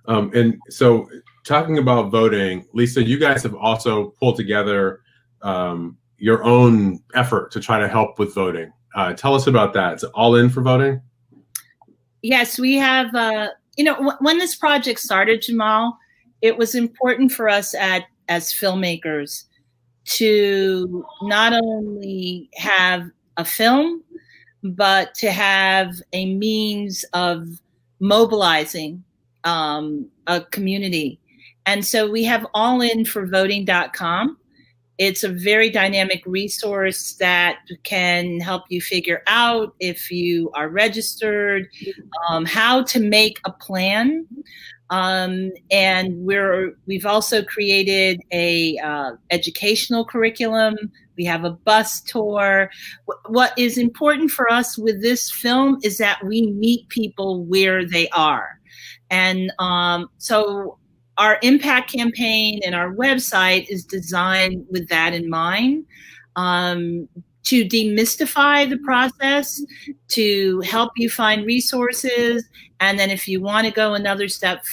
And so talking about voting, Lisa, you guys have also pulled together your own effort to try to help with voting. Tell us about that. Is it All In for Voting? Yes, we have, when this project started, Jamal, it was important for us as filmmakers to not only have a film, but to have a means of mobilizing a community. And so we have allinforvoting.com. It's a very dynamic resource that can help you figure out, if you are registered, how to make a plan. And we've also created a educational curriculum. We have a bus tour. What is important for us with this film is that we meet people where they are. And so our impact campaign and our website is designed with that in mind, to demystify the process, to help you find resources, and then if you want to go another step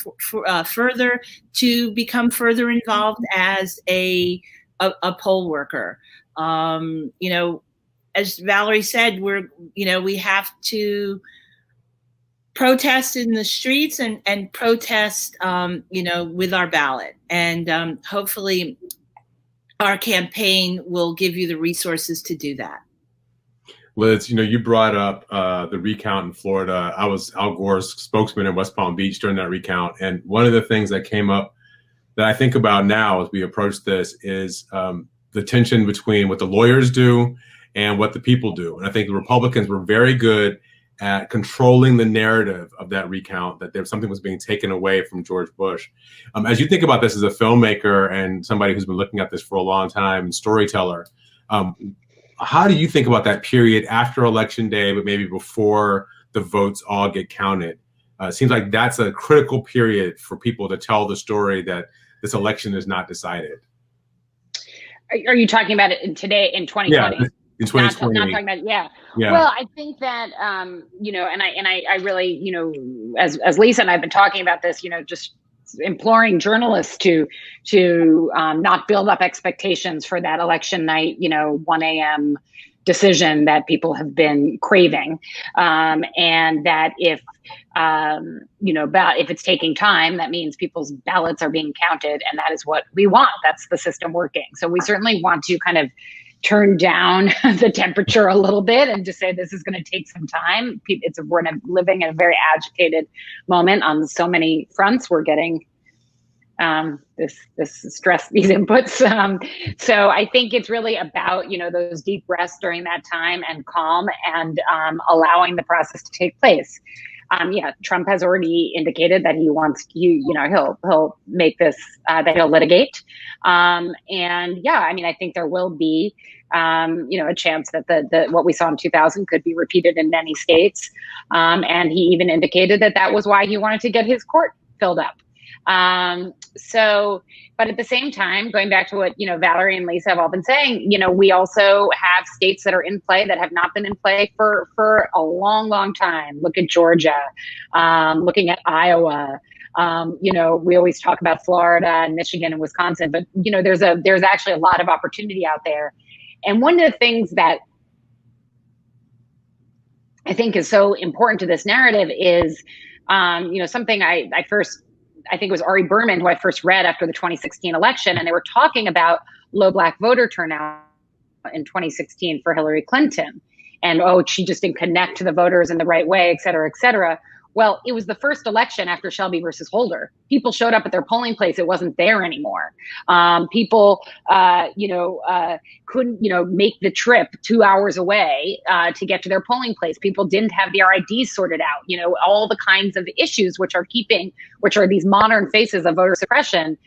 further, to become further involved as a poll worker. As Valerie said, we have to protest in the streets and protest, with our ballot. And hopefully our campaign will give you the resources to do that. Liz, you brought up the recount in Florida. I was Al Gore's spokesman in West Palm Beach during that recount. And one of the things that came up that I think about now as we approach this is the tension between what the lawyers do and what the people do. And I think the Republicans were very good at controlling the narrative of that recount, that there something was being taken away from George Bush. As you think about this as a filmmaker and somebody who's been looking at this for a long time and storyteller, how do you think about that period after Election Day, but maybe before the votes all get counted? It seems like that's a critical period for people to tell the story that this election is not decided. Are you talking about it today in 2020? Yeah, in 2020. Not talking about, yeah. Well, I think that, you know, and I really, you know, as Lisa and I have been talking about this, you know, just imploring journalists to not build up expectations for that election night, you know, 1 a.m. decision that people have been craving. And that if, you know, if it's taking time, that means people's ballots are being counted, and that is what we want. That's the system working. So we certainly want to kind of turn down the temperature a little bit and just say this is going to take some time. We're living in a very agitated moment on so many fronts. We're getting this stress, these inputs. So I think it's really about, you know, those deep breaths during that time and calm and allowing the process to take place. Yeah, Trump has already indicated that he wants he'll make this that he'll litigate. And yeah, I mean, I think there will be you know, a chance that the what we saw in 2000 could be repeated in many states. And he even indicated that was why he wanted to get his court filled up. So, but at the same time, going back to what, you know, Valerie and Lisa have all been saying, you know, we also have states that are in play that have not been in play for a long, long time. Look at Georgia, looking at Iowa. You know, we always talk about Florida and Michigan and Wisconsin, but, you know, there's actually a lot of opportunity out there. And one of the things that I think is so important to this narrative is, you know, something I think it was Ari Berman who I first read after the 2016 election, and they were talking about low Black voter turnout in 2016 for Hillary Clinton. And, she just didn't connect to the voters in the right way, et cetera, et cetera. Well, it was the first election after Shelby versus Holder. People showed up at their polling place. It wasn't there anymore. People, couldn't, you know, make the trip 2 hours away to get to their polling place. People didn't have their IDs sorted out. You know, all the kinds of issues which are these modern faces of voter suppression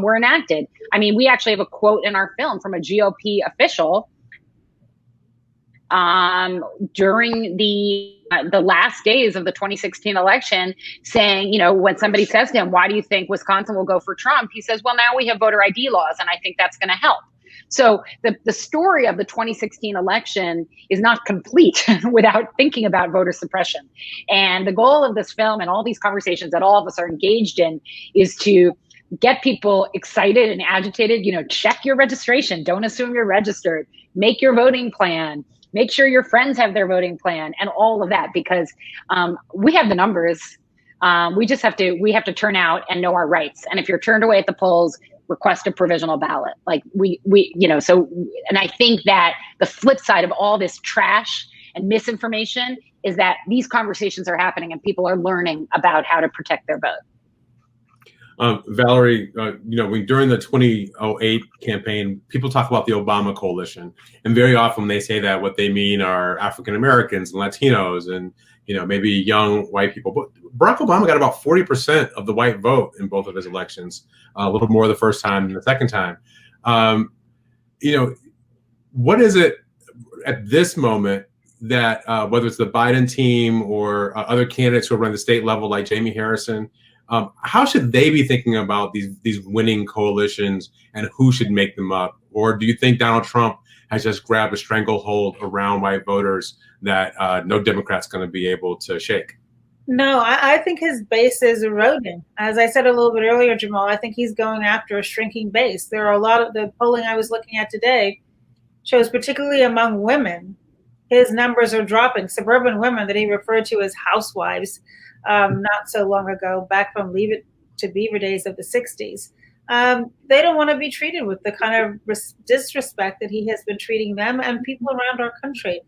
were enacted. I mean, we actually have a quote in our film from a GOP official during the last days of the 2016 election, saying, you know, when somebody says to him, why do you think Wisconsin will go for Trump? He says, well, now we have voter ID laws, and I think that's going to help. So the story of the 2016 election is not complete without thinking about voter suppression. And the goal of this film and all these conversations that all of us are engaged in is to get people excited and agitated. You know, check your registration. Don't assume you're registered. Make your voting plan. Make sure your friends have their voting plan and all of that, because we have the numbers. We have to turn out and know our rights. And if you're turned away at the polls, request a provisional ballot. Like and I think that the flip side of all this trash and misinformation is that these conversations are happening and people are learning about how to protect their vote. Valerie, you know, during the 2008 campaign, people talk about the Obama coalition, and very often when they say that, what they mean are African Americans and Latinos and, you know, maybe young white people. But Barack Obama got about 40% of the white vote in both of his elections, a little more the first time than the second time. You know, what is it at this moment that whether it's the Biden team or other candidates who run the state level like Jamie Harrison, how should they be thinking about these winning coalitions and who should make them up? Or do you think Donald Trump has just grabbed a stranglehold around white voters that no Democrat's going to be able to shake? No, I think his base is eroding. As I said a little bit earlier, Jamal, I think he's going after a shrinking base. There are a lot of the polling I was looking at today shows, particularly among women, his numbers are dropping. Suburban women that he referred to as housewives not so long ago, back from Leave It to Beaver days of the 60s. They don't want to be treated with the kind of disrespect that he has been treating them and people around our country.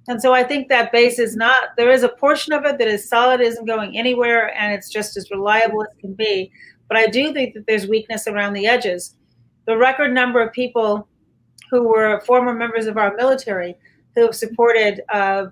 And so I think that base is not, there is a portion of it that is solid, isn't going anywhere, and it's just as reliable as can be. But I do think that there's weakness around the edges. The record number of people who were former members of our military who have supported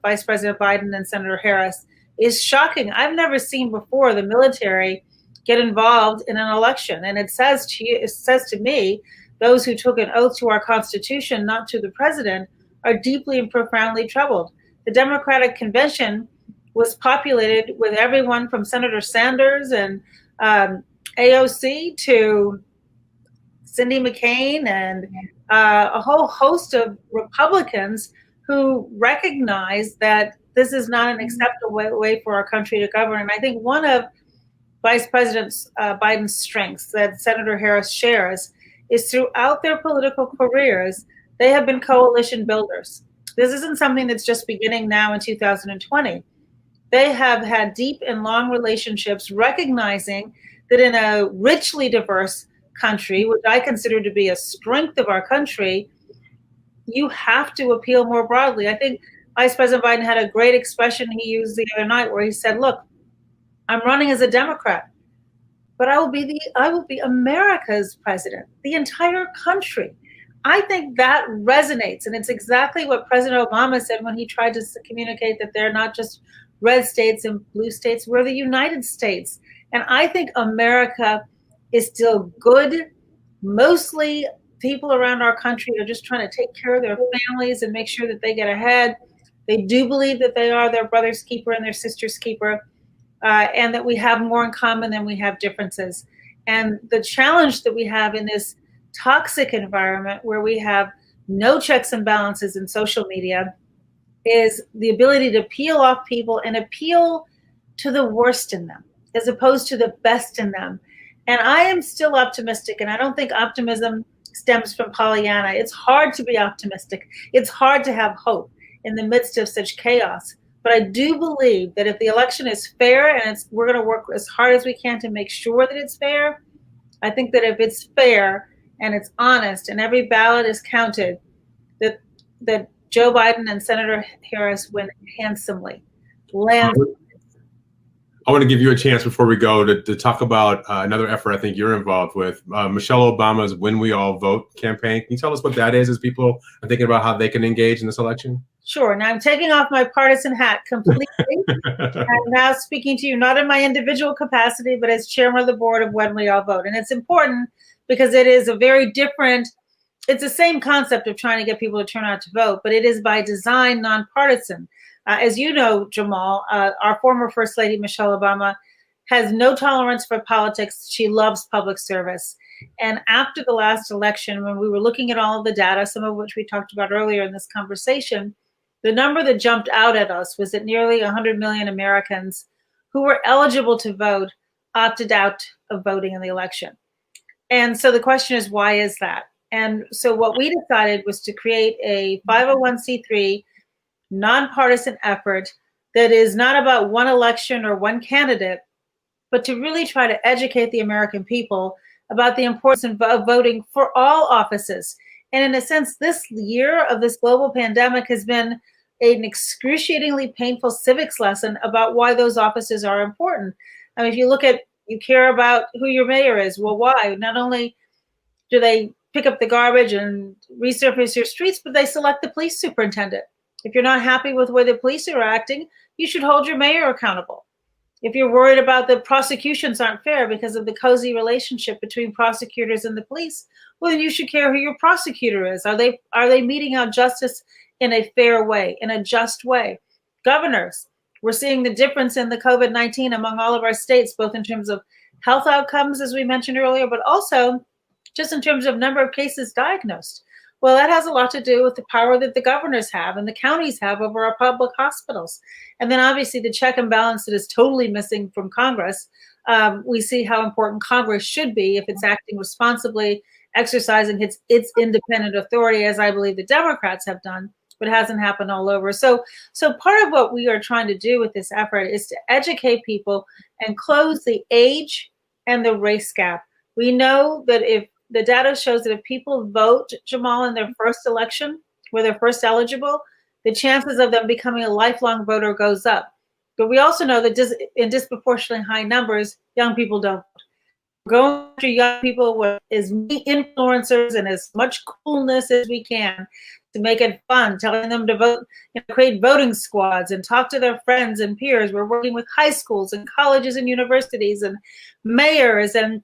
Vice President Biden and Senator Harris is shocking. I've never seen before the military get involved in an election. And it says to me, those who took an oath to our Constitution, not to the president, are deeply and profoundly troubled. The Democratic Convention was populated with everyone from Senator Sanders and AOC to Cindy McCain and a whole host of Republicans who recognize that this is not an acceptable way for our country to govern. And I think one of Vice President Biden's strengths that Senator Harris shares is throughout their political careers, they have been coalition builders. This isn't something that's just beginning now in 2020. They have had deep and long relationships, recognizing that in a richly diverse country, which I consider to be a strength of our country, you have to appeal more broadly. I think Vice President Biden had a great expression he used the other night where he said, look, I'm running as a Democrat, but I will be America's president, the entire country. I think that resonates, and it's exactly what President Obama said when he tried to communicate that they're not just red states and blue states, we're the United States. And I think America is still good. Mostly people around our country are just trying to take care of their families and make sure that they get ahead. They do believe that they are their brother's keeper and their sister's keeper, and that we have more in common than we have differences. And the challenge that we have in this toxic environment where we have no checks and balances in social media is the ability to peel off people and appeal to the worst in them as opposed to the best in them. And I am still optimistic, and I don't think optimism stems from Pollyanna. It's hard to be optimistic. It's hard to have hope in the midst of such chaos. But I do believe that if the election is fair, and we're going to work as hard as we can to make sure that it's fair, I think that if it's fair and it's honest and every ballot is counted, that Joe Biden and Senator Harris win handsomely. I want to give you a chance before we go to talk about another effort I think you're involved with, Michelle Obama's When We All Vote campaign. Can you tell us what that is as people are thinking about how they can engage in this election? Sure. Now I'm taking off my partisan hat completely. I'm now speaking to you not in my individual capacity, but as chairman of the board of When We All Vote. And it's important because it is a very different, it's the same concept of trying to get people to turn out to vote, but it is by design nonpartisan. As you know, Jamal, our former First Lady, Michelle Obama, has no tolerance for politics. She loves public service. And after the last election, when we were looking at all of the data, some of which we talked about earlier in this conversation, the number that jumped out at us was that nearly 100 million Americans who were eligible to vote opted out of voting in the election. And so the question is, why is that? And so what we decided was to create a 501c3 nonpartisan effort that is not about one election or one candidate, but to really try to educate the American people about the importance of voting for all offices. And in a sense, this year of this global pandemic has been an excruciatingly painful civics lesson about why those offices are important. I mean, if you look at, you care about who your mayor is. Well, why? Not only do they pick up the garbage and resurface your streets, but they select the police superintendent. If you're not happy with the way the police are acting, you should hold your mayor accountable. If you're worried about the prosecutions aren't fair because of the cozy relationship between prosecutors and the police, well, then you should care who your prosecutor is. Are they meting out justice in a fair way, in a just way? Governors, we're seeing the difference in the COVID-19 among all of our states, both in terms of health outcomes, as we mentioned earlier, but also just in terms of number of cases diagnosed. Well, that has a lot to do with the power that the governors have and the counties have over our public hospitals. And then obviously the check and balance that is totally missing from Congress. We see how important Congress should be if it's acting responsibly, exercising its independent authority, as I believe the Democrats have done, but it hasn't happened all over. So part of what we are trying to do with this effort is to educate people and close the age and the race gap. We know that if the data shows that if people vote, Jamal, in their first election, where they're first eligible, the chances of them becoming a lifelong voter goes up. But we also know that in disproportionately high numbers, young people don't. going after young people with as many influencers and as much coolness as we can to make it fun, telling them to vote, create voting squads and talk to their friends and peers. We're working with high schools and colleges and universities and mayors and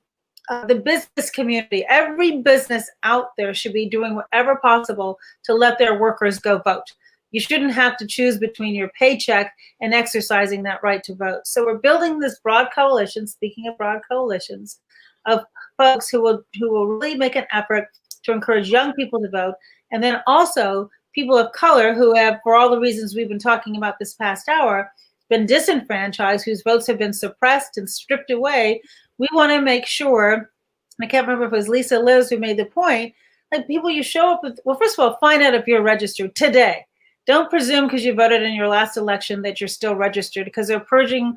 the business community. Every business out there should be doing whatever possible to let their workers go vote. You shouldn't have to choose between your paycheck and exercising that right to vote. So we're building this broad coalition, speaking of broad coalitions, of folks who will really make an effort to encourage young people to vote. And then also people of color who have, for all the reasons we've been talking about this past hour, been disenfranchised, whose votes have been suppressed and stripped away. We want to make sure, I can't remember if it was Lisa Liz who made the point, like people you show up with, well, first of all, find out if you're registered today. Don't presume because you voted in your last election that you're still registered, because they're purging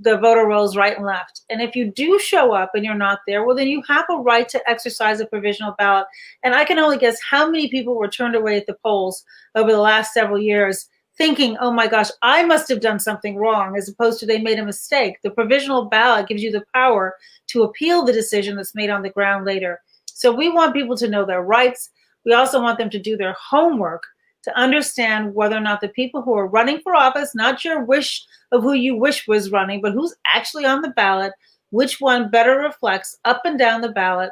the voter rolls right and left. And if you do show up and you're not there, well, then you have a right to exercise a provisional ballot. And I can only guess how many people were turned away at the polls over the last several years thinking, oh my gosh, I must have done something wrong, as opposed to they made a mistake. The provisional ballot gives you the power to appeal the decision that's made on the ground later. So we want people to know their rights. We also want them to do their homework to understand whether or not the people who are running for office, not your wish of who you wish was running, but who's actually on the ballot, which one better reflects up and down the ballot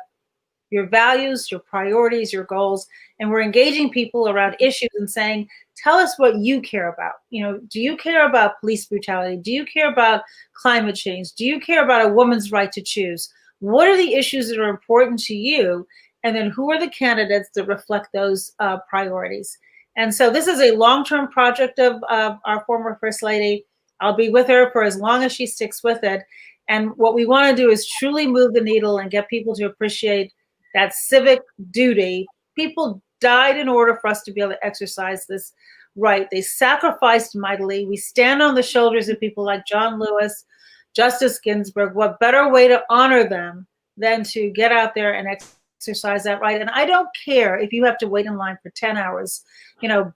your values, your priorities, your goals. And we're engaging people around issues and saying, tell us what you care about. Do you care about police brutality? Do you care about climate change? Do you care about a woman's right to choose? What are the issues that are important to you? And then who are the candidates that reflect those priorities? And so this is a long-term project of our former First Lady. I'll be with her for as long as she sticks with it. And what we want to do is truly move the needle and get people to appreciate that civic duty. People died in order for us to be able to exercise this right. They sacrificed mightily. We stand on the shoulders of people like John Lewis, Justice Ginsburg. What better way to honor them than to get out there and exercise that right? And I don't care if you have to wait in line for 10 hours.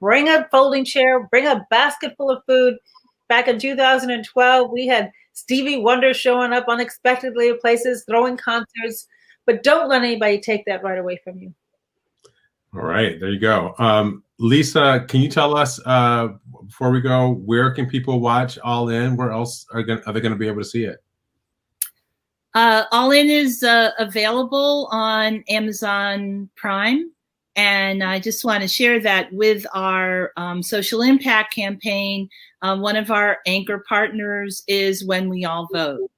Bring a folding chair, bring a basket full of food. Back in 2012, we had Stevie Wonder showing up unexpectedly at places, throwing concerts, but don't let anybody take that right away from you. All right, there you go. Lisa, can you tell us, before we go, where can people watch All In? Where else are they going to be able to see it? All In is available on Amazon Prime. And I just want to share that with our social impact campaign. One of our anchor partners is When We All Vote.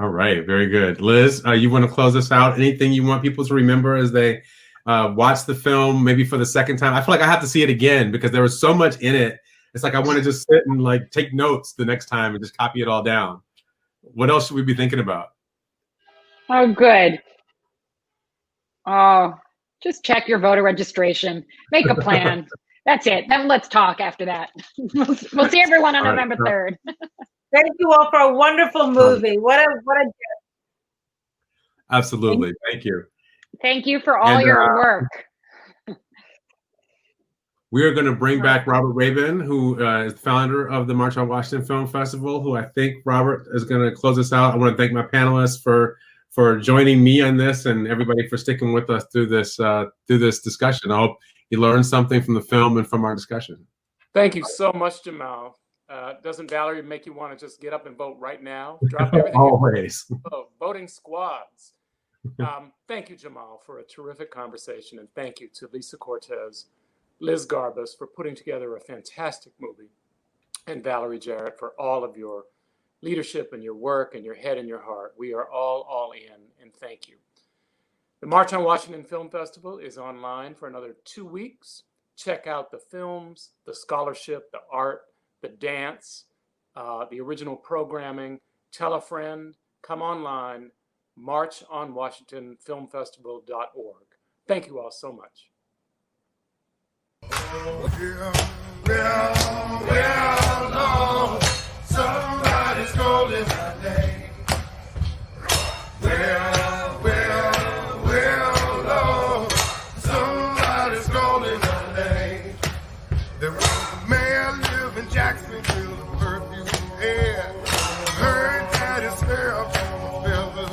All right, very good. Liz, you want to close us out? Anything you want people to remember as they watch the film, maybe for the second time? I feel like I have to see it again because there was so much in it. It's like I want to just sit and take notes the next time and just copy it all down. What else should we be thinking about? Oh, good. Oh, just check your voter registration. Make a plan. That's it. Then let's talk after that. We'll see everyone on November 3rd. Thank you all for a wonderful movie. What a gift. Absolutely. Thank you. Thank you for all your work. We are going to bring back Robert Rabin, who is the founder of the March on Washington Film Festival, who I think Robert is going to close us out. I want to thank my panelists for joining me on this and everybody for sticking with us through this discussion. I hope you learned something from the film and from our discussion. Thank you so much, Jamal. Doesn't Valerie make you want to just get up and vote right now? Drop everything. Always. Voting squads. Thank you, Jamal, for a terrific conversation. And thank you to Lisa Cortez, Liz Garbus for putting together a fantastic movie, and Valerie Jarrett for all of your leadership and your work and your head and your heart. We are all in, and thank you. The March on Washington Film Festival is online for another 2 weeks. Check out the films, the scholarship, the art, the dance, the original programming. Tell a friend, come online, marchonwashingtonfilmfestival.org. Thank you all so much. Well, somebody's calling my name. Well, Lord, somebody's calling my name. There was a man living in Jacksonville, the perfume air. Heard that his hair from a feather.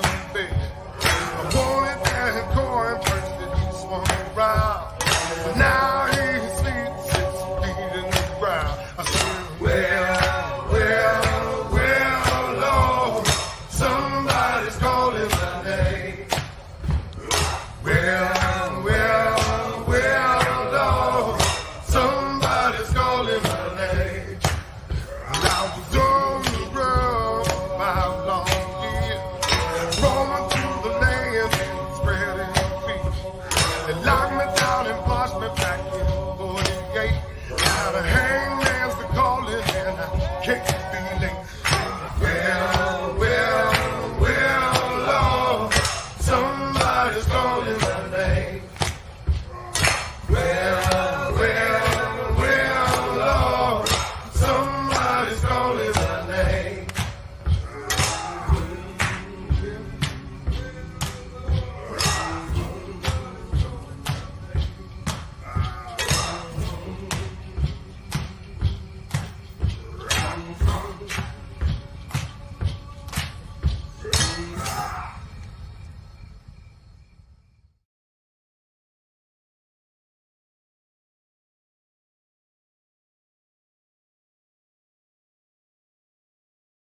somebody's calling